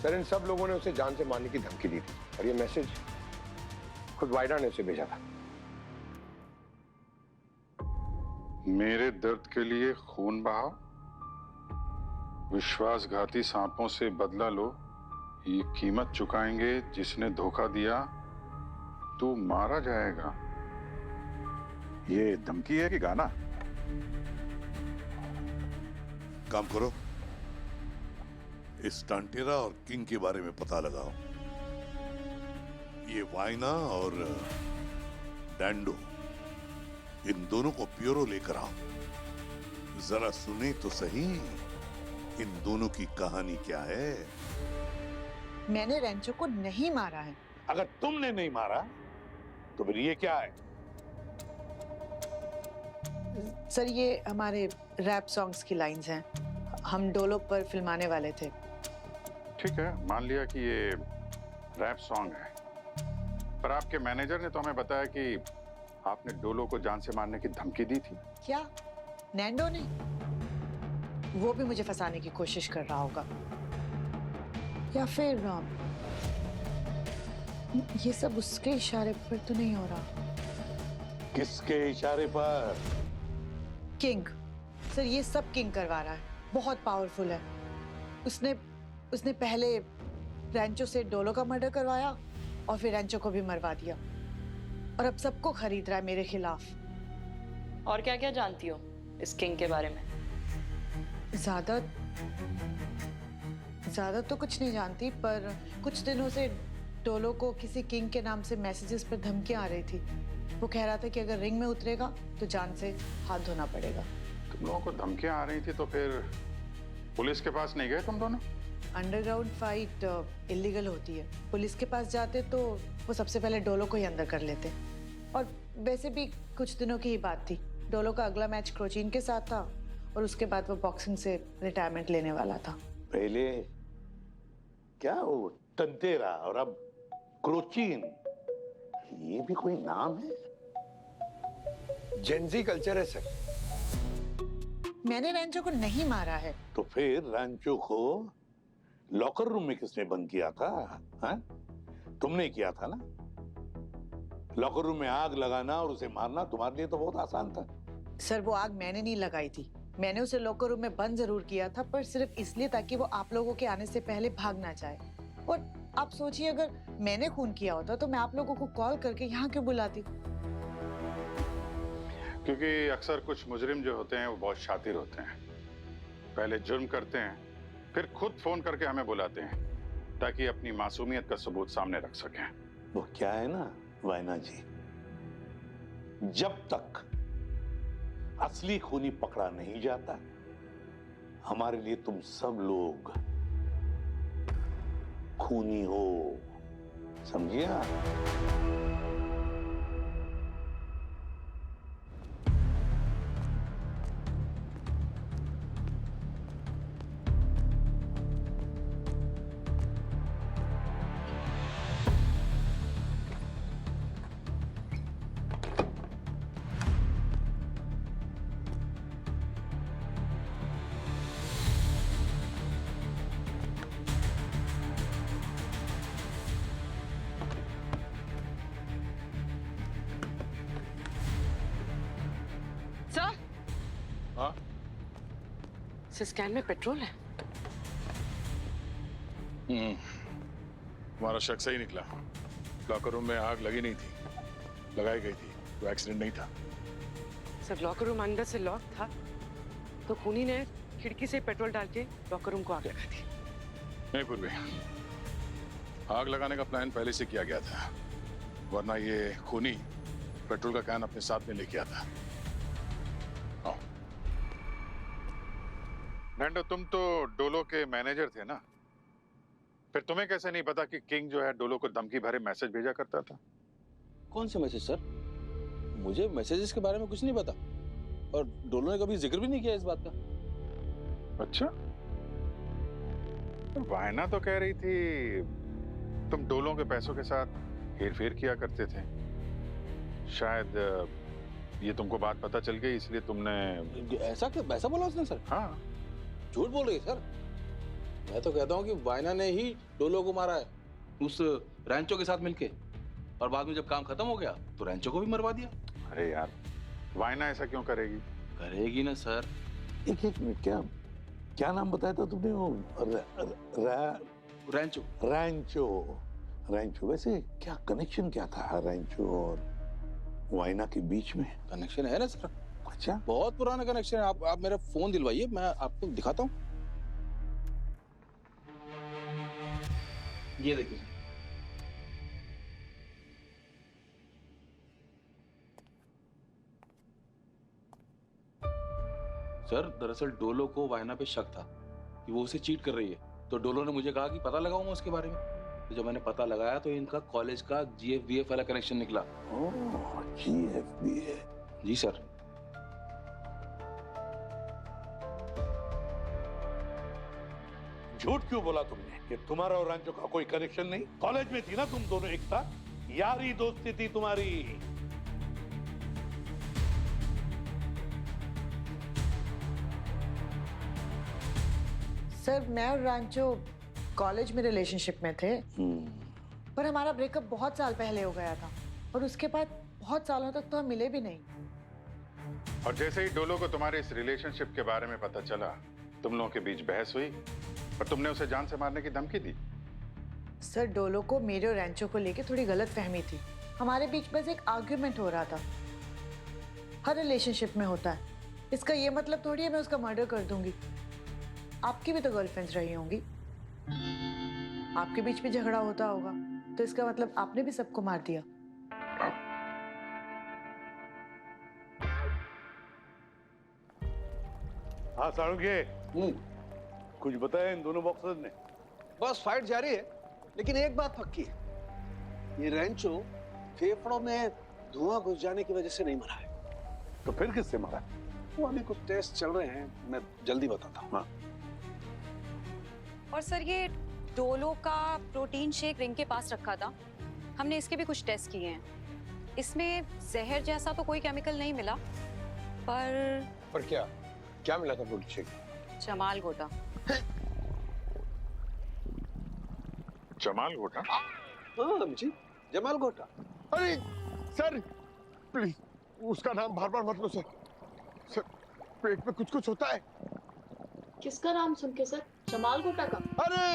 सर इन सब लोगों ने उसे जान से मारने की धमकी दी थी और ये मैसेज खुद वाइना ने उसे भेजा था। मेरे दर्द के लिए खून बहाओ, विश्वासघाती सांपों से बदला लो, ये कीमत चुकाएंगे जिसने धोखा दिया, तू मारा जाएगा। ये धमकी है कि गाना? काम करो, इस टांटेरा और किंग के बारे में पता लगाओ। ये वाइना और डैंडो, इन दोनों को प्योरो लेकर आओ। जरा सुने तो सही इन दोनों की कहानी क्या है। मैंने रेंचो को नहीं मारा है। अगर तुमने नहीं मारा तो फिर ये क्या है? सर ये हमारे रैप सॉन्ग्स की लाइंस हैं, हम डोलो पर फिल्माने वाले थे। ठीक है, मान लिया कि ये रैप सॉन्ग है, पर आपके मैनेजर ने तो हमें बताया कि आपने डोलो को जान से मारने की धमकी दी थी। क्या नैंडो ने? वो भी मुझे फंसाने की कोशिश कर रहा होगा, या फिर ये सब उसके इशारे पर तो नहीं हो रहा। किसके इशारे पर? किंग सर, ये सब किंग करवा रहा है, बहुत पावरफुल है। उसने पहले रैंचो से डोलो का मर्डर करवाया और फिर रैंचो को भी मरवा दिया और अब सबको खरीद रहा है मेरे खिलाफ। और क्या क्या जानती हो इस किंग के बारे में? ज्यादा तो कुछ नहीं जानती, पर कुछ दिनों से डोलो को किसी किंग के नाम से मैसेजेस पर धमकियां आ रही थी। वो कह रहा था कि अगर रिंग में उतरेगा तो जान से हाथ धोना पड़ेगा। तुम लोगों को धमकियां आ रही थी तो फिर पुलिस के पास नहीं गए तुम दोनों? अंडरग्राउंड फाइट इलीगल होती है, पुलिस के पास जाते तो वो सबसे पहले डोलो को ही अंदर कर लेते। और वैसे भी कुछ दिनों की ही बात थी, डोलो का अगला मैच क्रोचीन के साथ था और उसके बाद वो बॉक्सिंग से रिटायरमेंट लेने वाला था। पहले क्या वो टंटेरा और अब क्रोचीन, ये भी कोई नाम है? जेंजी कल्चर है सर। मैंने रैंचो को नहीं मारा है। तो फिर रैंचो को लॉकर रूम में किसने बंद किया था? हा? तुमने किया था ना। लॉकर रूम में आग लगाना और उसे मारना तुम्हारे लिए तो बहुत आसान था। सर वो आग मैंने नहीं लगाई थी, मैंने उसे लॉकर रूम में बंद जरूर किया था, पर सिर्फ इसलिए ताकि वो आप लोगों के आने से पहले भाग ना जाए। और आप सोचिए, अगर मैंने खून किया होता तो मैं आप लोगों को कॉल करके यहाँ क्यों बुलाती? क्योंकि अक्सर कुछ मुजरिम जो होते हैं वो बहुत शातिर होते हैं, पहले जुर्म करते हैं फिर खुद फोन करके हमें बुलाते हैं ताकि अपनी मासूमियत का सबूत सामने रख सकें। वो क्या है ना वाइना जी, जब तक असली खूनी पकड़ा नहीं जाता, हमारे लिए तुम सब लोग खूनी हो, समझिए? स्कैन में पेट्रोल है। हमारा शक सही निकला, लॉकर रूम में आग लगी नहीं थी, लगाई गई थी, तो एक्सीडेंट नहीं था। सर लॉकर रूम अंदर से लॉक था तो खूनी ने खिड़की से पेट्रोल डाल के लॉकर रूम को आग लगा दी। नहीं पूर्वी, आग लगाने का प्लान पहले से किया गया था, वरना ये खूनी पेट्रोल का कैन अपने साथ में लेके आता। आओ। नैंडो, तुम तो डोलो के मैनेजर थे ना, फिर तुम्हें कैसे नहीं पता कि किंग जो है डोलो को धमकी भरे मैसेज भेजा करता था? कौन से मैसेज सर? मुझे मैसेजेस के बारे में कुछ नहीं पता, और डोलो ने कभी जिक्र भी नहीं किया इस बात का। अच्छा, वायना तो कह रही थी तुम डोलों के पैसों के साथ हेरफेर किया करते थे। शायद ये तुमको बात पता चल गई इसलिए तुमने ऐसा क्या, वैसा बोला उसने सर? हाँ। झूठ बोल रही है सर। मैं तो कहता हूँ कि वायना ने ही डोलो को मारा है उस रैंचो के साथ मिलके, और बाद में जब काम खत्म हो गया तो रैंचो को भी मरवा दिया। अरे यार, वायना ऐसा क्यों करेगी? करेगी ना सर। एक मिनट, क्या नाम बताया था तुमने? वो रैंचो। रैंचो। रैंचो, वैसे क्या कनेक्शन क्या था रैंचो और वायना के बीच में? कनेक्शन है ना सर। अच्छा, बहुत पुराना कनेक्शन है। आप मेरा फोन दिलवाइए, मैं आपको दिखाता हूँ। ये देखिए सर, दरअसल डोलो को वायना पे शक था कि वो उसे चीट कर रही है, तो डोलो ने मुझे कहा कि पता लगाऊंगा उसके बारे में। तो जब मैंने पता लगाया तो इनका कॉलेज का GFBA वाला कनेक्शन निकला। ओह, GFBA। जी सर। झूठ क्यों बोला तुमने कि तुम्हारा और रैंचो का कोई कनेक्शन नहीं? कॉलेज में थी ना तुम दोनों एक साथ, यारी दोस्ती थी तुम्हारी। सर, मैं और रांचो कॉलेज में रिलेशनशिप में थे, पर हमारा ब्रेकअप बहुत साल पहले हो गया था, और उसके बाद बहुत सालों तक तो हम मिले भी नहीं। और जैसे ही डोलो को तुम्हारे इस रिलेशनशिप के बारे में पता चला, तुम लोगों के बीच बहस हुई और तुमने उसे जान से मारने की धमकी दी। सर, डोलो को मेरे और रैंचो को लेके थोड़ी गलत फहमी थी। हमारे बीच बस एक आर्ग्यूमेंट हो रहा था। हर रिलेशनशिप में होता है। इसका ये मतलब थोड़ी है मैं उसका मर्डर कर दूंगी। आपकी भी तो गर्लफ्रेंड्स रही होंगी, आपके बीच भी झगड़ा होता होगा, तो इसका मतलब आपने भी सबको मार दिया। हाँ साळुंखे, कुछ बताया इन दोनों बॉक्सर्स ने? बस फाइट जारी है, लेकिन एक बात पक्की है, ये रैंचो फेफड़ों में धुआं घुस जाने की वजह से नहीं मरा है। तो फिर किससे मरा? वो अभी कुछ टेस्ट चल रहे हैं, मैं जल्दी बताता हूँ। हाँ। और सर, ये डोलो का प्रोटीन शेक रिंग के पास रखा था, हमने इसके भी कुछ टेस्ट किए हैं। इसमें जहर जैसा तो कोई केमिकल नहीं मिला, पर क्या मिला था प्रोटीन शेक? जमाल गोटा। जमाल गोटा? हाँ जी, जमाल गोटा। अरे सर, प्लीज उसका नाम बार बार मत लो सर। सर, पेट में कुछ होता है। किसका नाम सुन के सर? जमाल गोटा का? अरे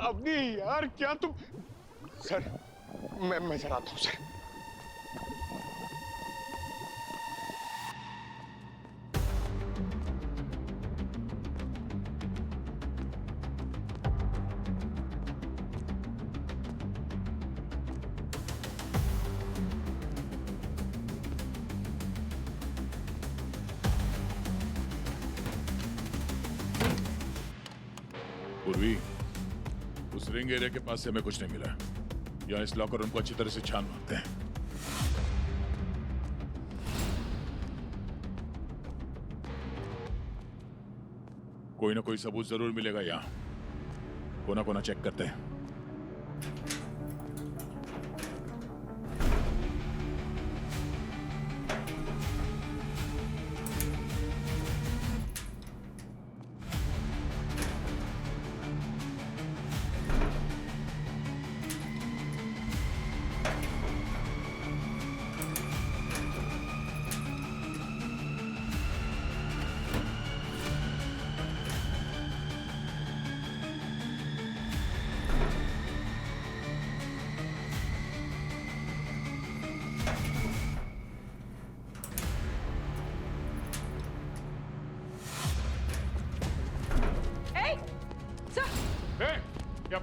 अभी यार, क्या तुम? सर, मैं चलाता हूँ सर। पूर्वी, उस रिंग एरिया के पास से हमें कुछ नहीं मिला। यहाँ इस लॉकर रूम को अच्छी तरह से छान मारते हैं। कोई ना कोई सबूत जरूर मिलेगा यहाँ। कोना कोना चेक करते हैं।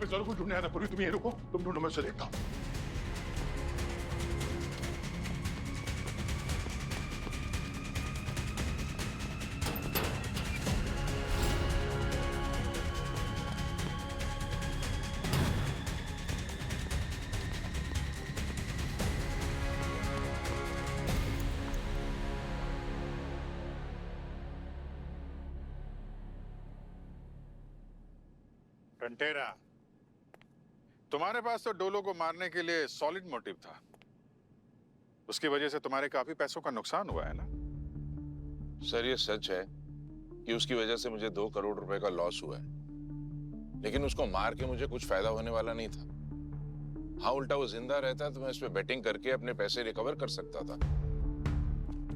जरूर कुछ ढूंढने आना। पूरी तुम ये रुको, तुम ढूंढो, मैं उसे देखता हूँ। कंटेरा, तुम्हारे पास तो डोलो को मारने के लिए सॉलिड मोटिव था। उसकी वजह से तुम्हारे काफी पैसों का नुकसान हुआ है ना? सर ये सच है कि उसकी वजह से मुझे 2 करोड़ रुपए का लॉस हुआ है, लेकिन उसको मार के मुझे कुछ फायदा होने वाला नहीं था। हाँ, उल्टा वो जिंदा रहता तो मैं इस पे बेटिंग करके अपने पैसे रिकवर कर सकता था।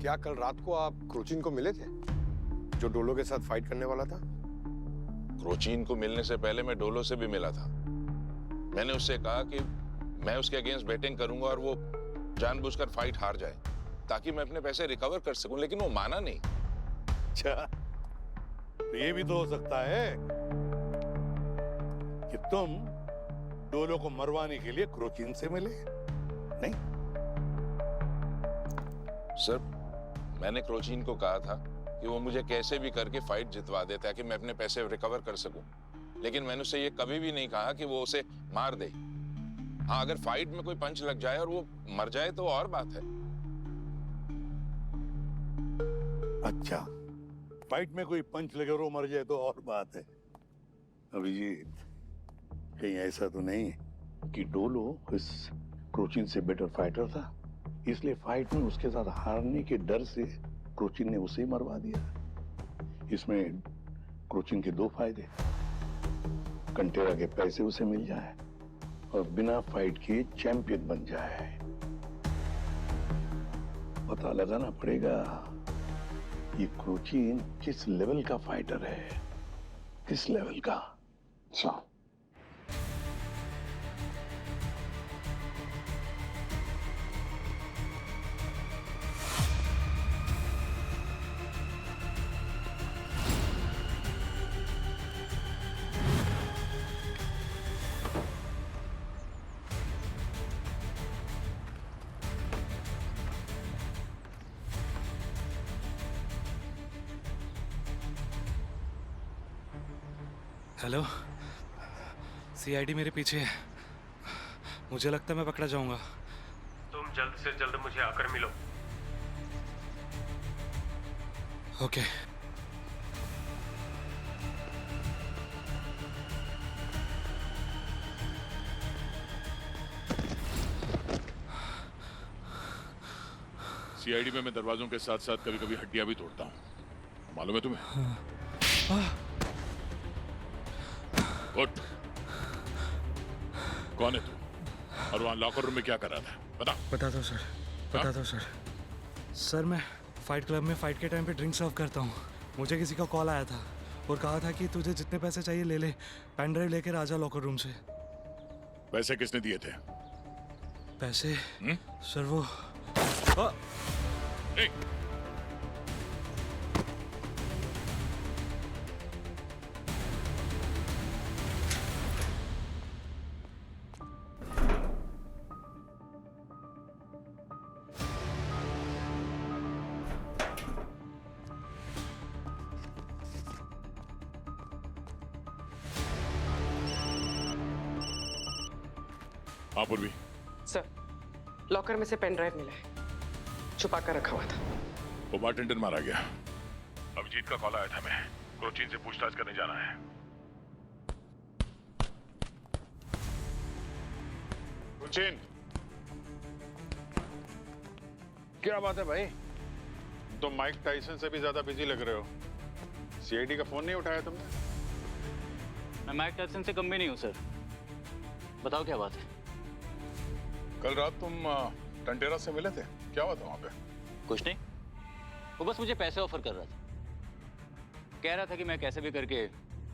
क्या कल रात को आप क्रोचिन को मिले थे, जो डोलो के साथ फाइट करने वाला था? क्रोचिन को मिलने से पहले मैं डोलो से भी मिला था। मैंने उससे कहा कि मैं उसके अगेंस्ट बैटिंग करूंगा और वो जानबूझकर फाइट हार जाए ताकि मैं अपने पैसे रिकवर कर सकूं, लेकिन वो माना नहीं। अच्छा, तो ये भी तो हो सकता है कि तुम डोलो को मरवाने के लिए क्रोचिन से मिले। नहीं सर, मैंने क्रोचिन को कहा था कि वो मुझे कैसे भी करके फाइट जितवा दे ताकि मैं अपने पैसे रिकवर कर सकूं, लेकिन मैंने उससे ये कभी भी नहीं कहा कि वो उसे मार दे। हाँ, अगर फाइट में कोई पंच लग जाए और वो मर जाए तो और बात है। अच्छा, फाइट में कोई पंच लगे और वो मर जाए तो और बात है। अभिजीत, कहीं ऐसा तो नहीं कि डोलो इस क्रोचिन से बेटर फाइटर था, इसलिए फाइट में उसके साथ हारने के डर से क्रोचिन ने उसे ही मरवा दिया? इसमें क्रोचिन के 2 फायदे, कंटेरा के पैसे उसे मिल जाए और बिना फाइट के चैंपियन बन जाए। पता लगाना पड़ेगा ये क्रोचिन किस लेवल का फाइटर है, किस लेवल का। अच्छा, हेलो, सीआईडी मेरे पीछे है। मुझे लगता है मैं पकड़ा जाऊंगा। तुम जल्द से जल्द मुझे आकर मिलो। ओके। सीआईडी में मैं दरवाजों के साथ साथ कभी कभी हड्डियां भी तोड़ता हूँ, मालूम है तुम्हें? उठ। कौन है तू और वहां लॉकर रूम में क्या कर रहा था? बता दो सर, बता दो सर। सर, मैं फाइट क्लब में फाइट के टाइम पे ड्रिंक सर्व करता हूँ। मुझे किसी का कॉल आया था और कहा था कि तुझे जितने पैसे चाहिए ले ले, पेन ड्राइव लेकर आ जा लॉकर रूम से। पैसे किसने दिए थे? पैसे सर वो हाँ पूर्वी। सर, लॉकर में से पेन ड्राइव मिला है, छुपा कर रखा हुआ था। वो बारटेंडर मारा गया। अभिजीत का कॉल आया था, मैं क्रोचिन से पूछताछ करने जाना है। क्रोचिन, क्या बात है भाई? तुम माइक टाइसन से भी ज्यादा बिजी लग रहे हो। सीआईडी का फोन नहीं उठाया तुमने? मैं माइक टाइसन से कम भी नहीं हूँ सर। बताओ क्या बात है? कल रात तुम टंटेरा से मिले थे, क्या हुआ था वहां पे? कुछ नहीं, वो बस मुझे पैसे ऑफर कर रहा था। कह रहा था कि मैं कैसे भी करके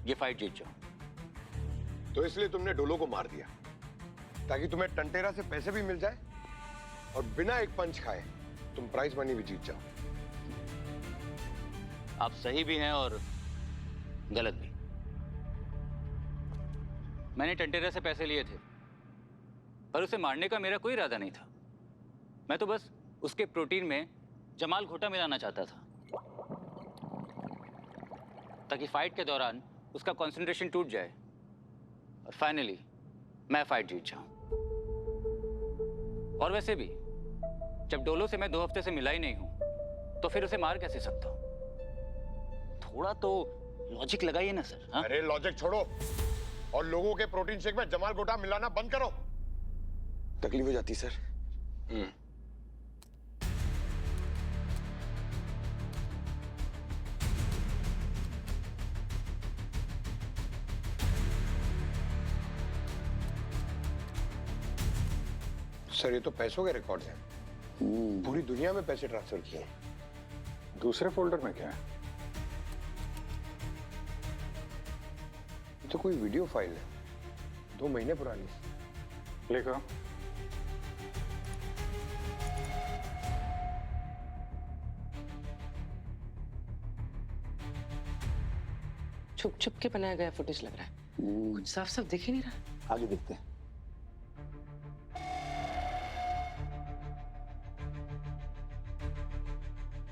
ये फाइट जीत जाऊं। तो इसलिए तुमने डोलो को मार दिया ताकि तुम्हें टंटेरा से पैसे भी मिल जाए और बिना एक पंच खाए तुम प्राइज मनी भी जीत जाओ। आप सही भी हैं और गलत भी। मैंने टंटेरा से पैसे लिए थे, पर उसे मारने का मेरा कोई इरादा नहीं था। मैं तो बस उसके प्रोटीन में जमाल घोटा मिलाना चाहता था, ताकि फाइट के दौरान उसका कंसंट्रेशन टूट जाए और फाइनली मैं फाइट जीत जाऊं। और वैसे भी जब डोलो से मैं 2 हफ्ते से मिला ही नहीं हूं, तो फिर उसे मार कैसे सकता हूं? थोड़ा तो लॉजिक लगाइए ना सर। हाँ? अरे लॉजिक छोड़ो और लोगों के प्रोटीन शेक में जमाल गोटा मिलाना बंद करो। तकलीफ हो जाती सर। सर ये तो पैसों के रिकॉर्ड्स हैं। पूरी दुनिया में पैसे ट्रांसफर किए हैं। दूसरे फोल्डर में क्या है? ये तो कोई वीडियो फाइल है, 2 महीने पुरानी। प्ले करो। छुप छुप के बनाया गया फुटेज लग रहा है, कुछ साफ साफ दिख ही नहीं रहा। आगे देखते हैं।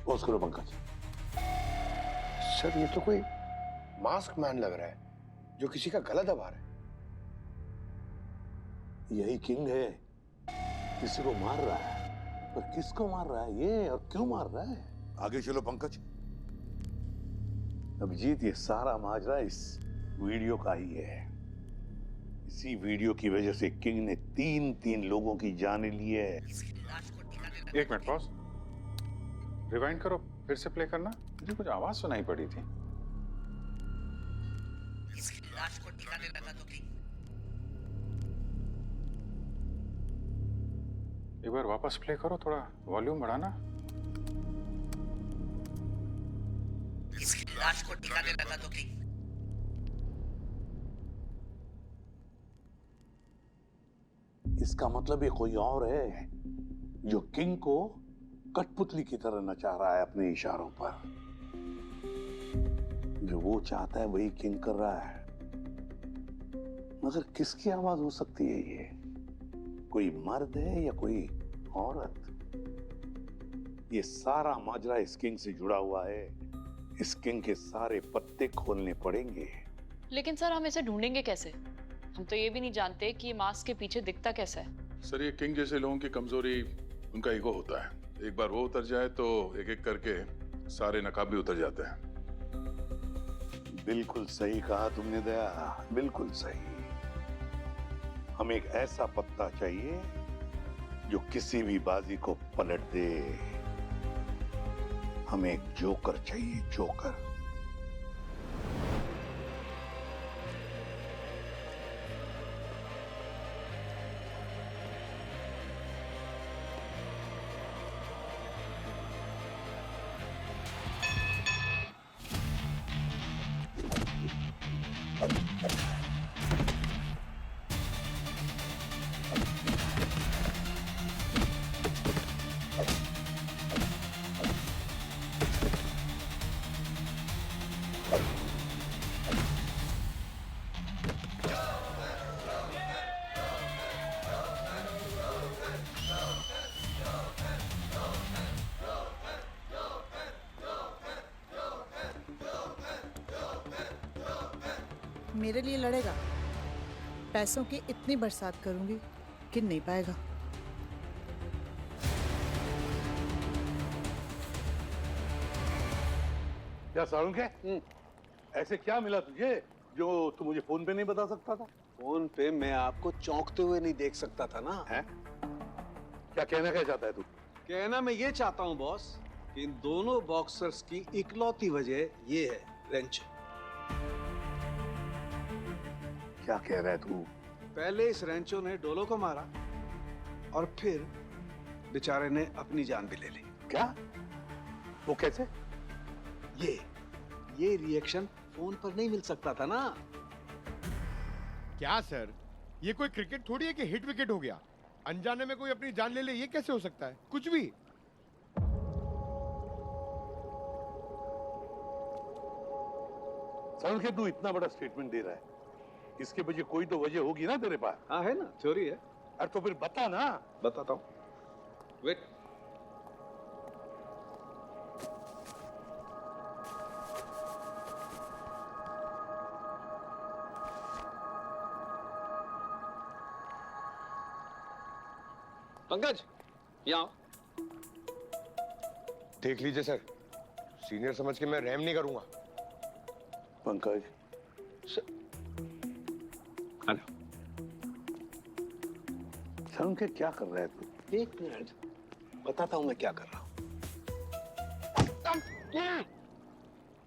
पॉज करो पंकज। सर ये तो कोई मास्क मैन लग रहा है जो किसी का गला दबा रहा है। यही किंग है, किसी को मार रहा है, पर किसको मार रहा है ये और क्यों मार रहा है? आगे चलो पंकज। अभिजीत, ये सारा माजरा इस वीडियो का ही है। इसी वीडियो की वजह से किंग ने 3 लोगों की जानें ली है। 1 मिनट पॉज, रिवाइंड करो, फिर से प्ले करना। मुझे कुछ आवाज सुनाई पड़ी थी। इसकी लाश को ठिकाने लगा दो किंग। एक बार वापस प्ले करो, थोड़ा वॉल्यूम बढ़ाना। इसकी लाश को ठिकाने लगा दो किंग। इसका मतलब ये कोई और है जो किंग को कठपुतली की तरह नचा रहा है अपने इशारों पर। जो वो चाहता है वही किंग कर रहा है। मगर किसकी आवाज हो सकती है ये? कोई मर्द है या कोई औरत? ये सारा माजरा इस किंग से जुड़ा हुआ है। इस किंग के सारे पत्ते खोलने पड़ेंगे। लेकिन सर हम इसे ढूंढेंगे कैसे? हम तो ये भी नहीं जानते कि ये मास्क के पीछे दिखता कैसा है। सर ये किंग जैसे लोगों की कमजोरी उनका ईगो होता है। एक बार वो उतर जाए तो एक एक करके सारे नकाब भी उतर जाते हैं। बिल्कुल सही कहा तुमने दया, बिल्कुल सही। हमें एक ऐसा पत्ता चाहिए जो किसी भी बाजी को पलट दे। हमें एक जोकर चाहिए, जोकर। मेरे लिए लड़ेगा? पैसों की इतनी बरसात करूंगी कि नहीं पाएगा। क्या सारुण के? ऐसे क्या मिला तुझे जो तू मुझे फोन पे नहीं बता सकता था? फोन पे मैं आपको चौंकते हुए नहीं देख सकता था ना। है? क्या कहना चाहता है तू? कहना मैं ये चाहता हूँ बॉस कि इन दोनों बॉक्सर्स की इकलौती वजह ये है रेंचो। क्या कह रहा है तू? पहले इस रेंचो ने डोलो को मारा और फिर बेचारे ने अपनी जान भी ले ली। क्या? वो कैसे? ये रिएक्शन फोन पर नहीं मिल सकता था ना। क्या सर, ये कोई क्रिकेट थोड़ी है कि हिट विकेट हो गया। अनजाने में कोई अपनी जान ले ले, ये कैसे हो सकता है? कुछ भी। सारुण के तू इतना बड़ा स्टेटमेंट दे रहा है, इसके वजह कोई तो वजह होगी ना तेरे पास। हाँ है ना, थ्योरी है। अरे तो फिर बता ना। बताता हूँ, वेट। पंकज, यहाँ देख लीजिए सर, सीनियर समझ के मैं रहम नहीं करूंगा। पंकज, सर के क्या कर रहा है तू? एक मिनट, बताता हूँ मैं क्या कर रहा हूँ।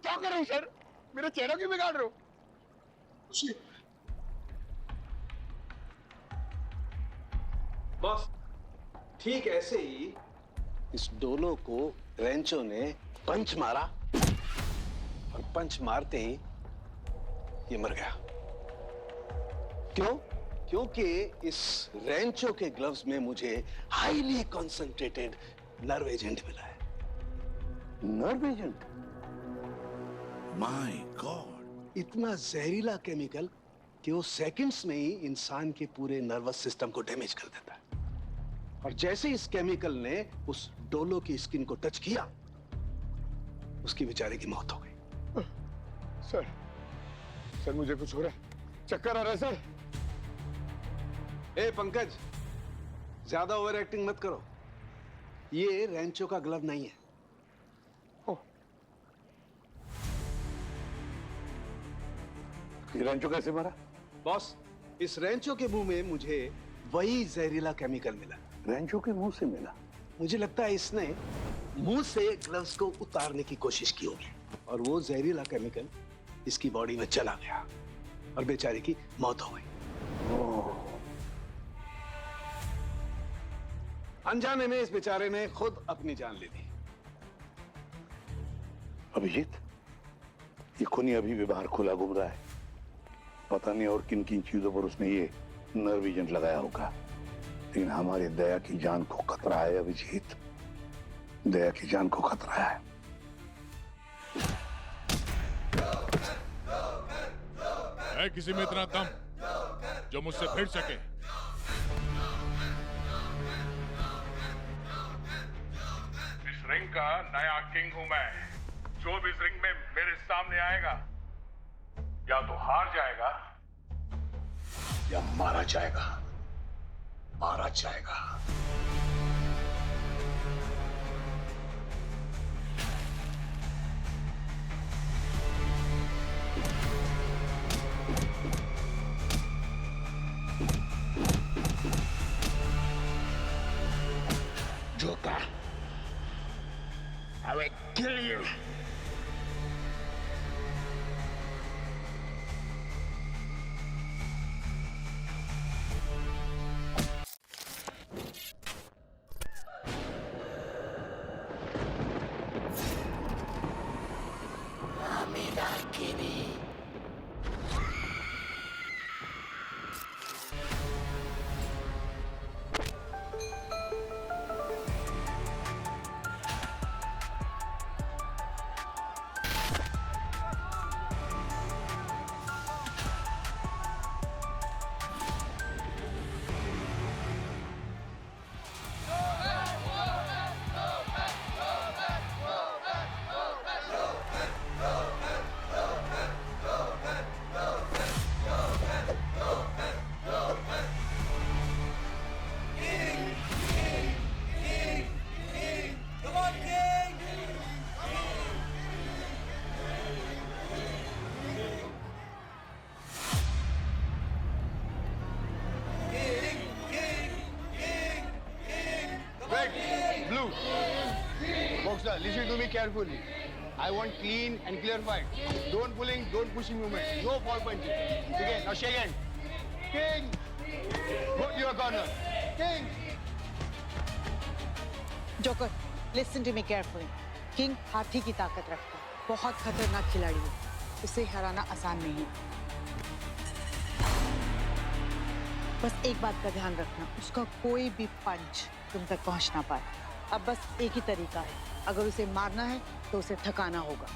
क्या कर रहे हो सर? मेरा चेहरा क्यों बिगाड़ रहे हो? बॉस, ठीक ऐसे ही इस डोलो को रेंचो ने पंच मारा और पंच मारते ही ये मर गया। क्यों? क्योंकि इस रेंचो के ग्लव्स में मुझे हाईली कॉन्सेंट्रेटेड नर्व एजेंट मिला है। Nerve agent? माय गॉड, इतना जहरीला केमिकल कि वो सेकंड्स में ही इंसान के पूरे नर्वस सिस्टम को डैमेज कर देता है। और जैसे इस केमिकल ने उस डोलो की स्किन को टच किया, उसकी बेचारे की मौत हो गई। सर मुझे कुछ हो रहा है, चक्कर आ रहा है सर। ए पंकज, ज्यादा ओवर एक्टिंग मत करो। ये रेंचो का ग्लव नहीं है। रेंचो कैसे मारा? बॉस, इस रेंचो के मुंह में मुझे वही जहरीला केमिकल मिला। रेंचो के मुंह से मिला? मुझे लगता है इसने मुंह से ग्लव्स को उतारने की कोशिश की होगी और वो जहरीला केमिकल इसकी बॉडी में चला गया और बेचारे की मौत हो गई। अनजाने में इस बेचारे ने खुद अपनी जान ले ली। अभिजीत, ये खूनी अभी भी बाहर खुला घूम रहा है। पता नहीं और किन किन चीजों पर उसने ये नर्व एजेंट लगाया होगा, लेकिन हमारी दया की जान को खतरा है अभिजीत, दया की जान को खतरा है। है किसी में इतना दम जो मुझसे भिड़ सके? इस रिंग का नया किंग हूं मैं। जो भी इस रिंग में मेरे सामने आएगा या तो हार जाएगा या मारा जाएगा, मारा जाएगा। Joker, I will kill you. Boxer, listen to me carefully. I want clean and clear fight. Don't pulling, don't pushing movement. No fall punching. Okay, now shake hand. King! Go to your corner. King! Joker, listen to me carefully. King हाथी की ताकत रखता है, बहुत खतरनाक खिलाड़ी है, उसे हराना आसान नहीं है। बस एक बात का ध्यान रखना, उसका कोई भी पंच तुम तक पहुंच ना पाए। अब बस एक ही तरीका है, अगर उसे मारना है तो उसे थकाना होगा।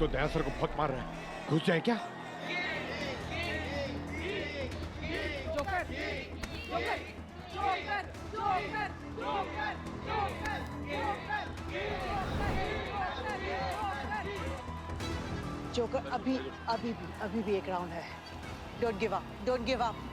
तो दया सर को बहुत मार रहा है, घुस जाए क्या? Joker, joker, joker, joker, joker, joker, joker, अभी भी एक राउंड है। Don't give up, don't give up.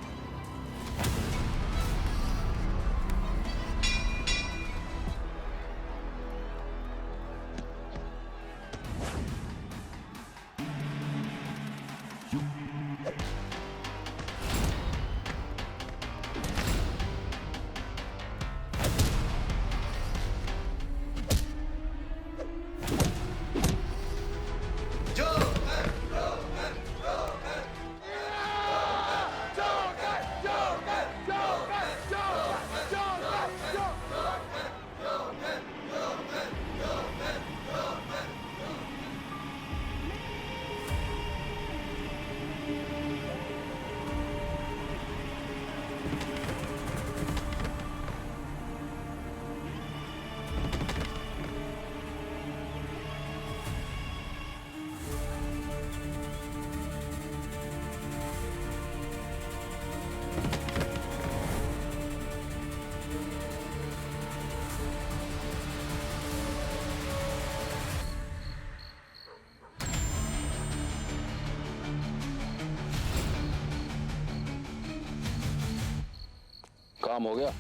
काम हो गया?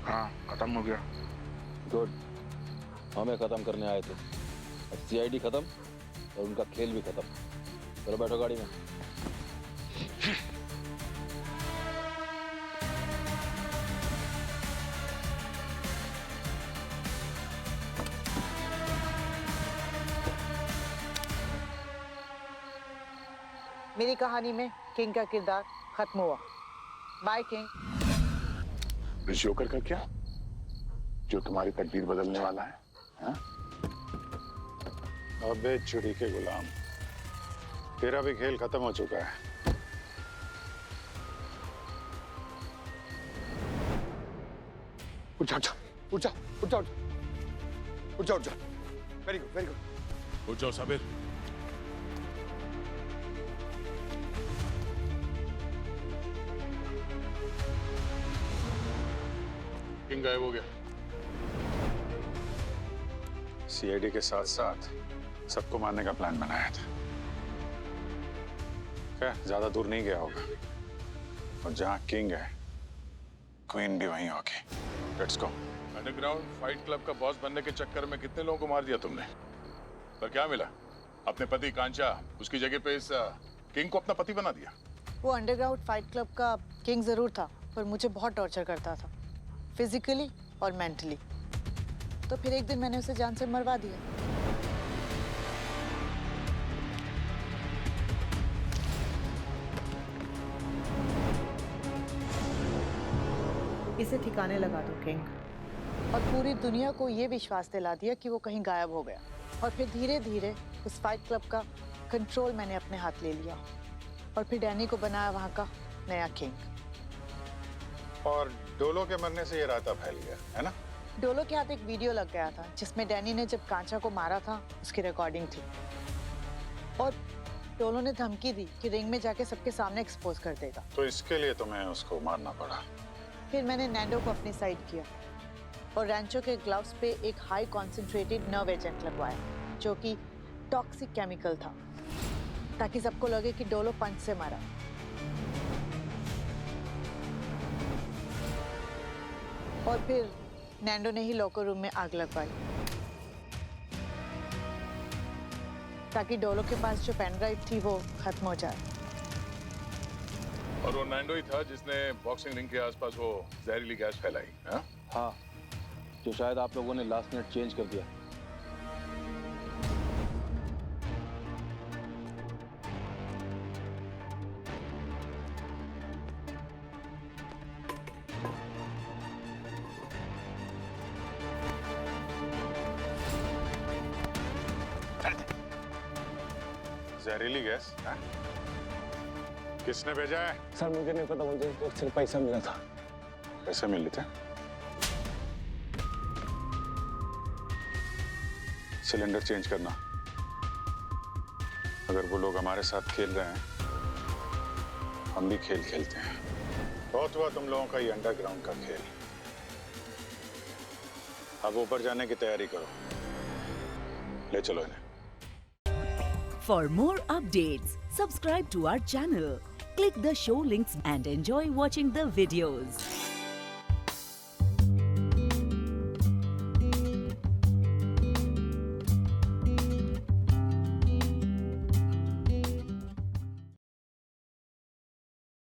हाँ, खत्म हो गया। गुड। हमें खत्म करने आए थे। सीआईडी खत्म और उनका खेल भी खत्म। चलो बैठो गाड़ी में। मेरी कहानी में किंग का किरदार खत्म हुआ। By king. इस जोकर का क्या, जो तुम्हारी तकदीर बदलने वाला है? हाँ? अबे चिड़ी के गुलाम, तेरा भी खेल खत्म हो चुका है। उठ जा, उठ जा, उठ जा, उठ जा, उठ जा। Very good, very good. उठ जाओ साबिर। किंग गायब हो गया। सीआईडी के साथ साथ सबको मारने का प्लान बनाया था। क्या ज्यादा दूर नहीं गया होगा, और जहां किंग है क्वीन भी वहीं होगी। Let's go. Underground fight club का बॉस बनने के चक्कर में कितने लोगों को मार दिया तुमने? पर क्या मिला? अपने पति कांचा, उसकी जगह पे इस किंग को अपना पति बना दिया। वो अंडरग्राउंड फाइट क्लब का किंग जरूर था, पर मुझे बहुत टॉर्चर करता था, फिजिकली और मेंटली। तो फिर एक दिन मैंने उसे जान से मरवा दिया। इसे ठिकाने लगा दो किंग, और पूरी दुनिया को ये विश्वास दिला दिया कि वो कहीं गायब हो गया। और फिर धीरे धीरे उस फाइट क्लब का कंट्रोल मैंने अपने हाथ ले लिया, और फिर डैनी को बनाया वहां का नया किंग। और डोलो के मरने से ये रायता फैल गया है ना? डोलो के हाथ एक वीडियो लग गया था जिसमें डैनी ने जब कांचा को मारा था उसकी रिकॉर्डिंग थी, और डोलो ने धमकी दी कि रिंग में जाके सबके सामने एक्सपोज कर देगा। तो इसके लिए तुम्हें उसको मारना पड़ा। फिर मैंने नैंडो को अपनी साइड किया और रैंचो के ग्लव्स पे एक हाई कॉन्सेंट्रेटेड नर्व एजेंट लगवाया, जो कि टॉक्सिक केमिकल था, ताकि सबको लगे कि डोलो पंच से मारा। और फिर नैंडो ने ही लॉकर रूम में आग लगवाई, ताकि डोलो के पास जो पेन ड्राइव थी वो खत्म हो जाए। और वो नैंडो ही था जिसने बॉक्सिंग रिंग के आसपास वो जहरीली गैस फैलाई। हाँ? हाँ, जो शायद आप लोगों ने लास्ट मिनट चेंज कर दिया। जहरीली गैस? हाँ? किसने भेजा है? सर मुझे नहीं पता, मुझे तो सिर्फ पैसा मिला था। पैसे मिले थे? सिलेंडर चेंज करना। अगर वो लोग हमारे साथ खेल रहे हैं, हम भी खेल खेलते हैं। बहुत हुआ तुम लोगों का ये अंडरग्राउंड का खेल। अब ऊपर जाने की तैयारी करो। ले चलो इन्हें। For more updates, subscribe to our channel, click the show links and enjoy watching the videos.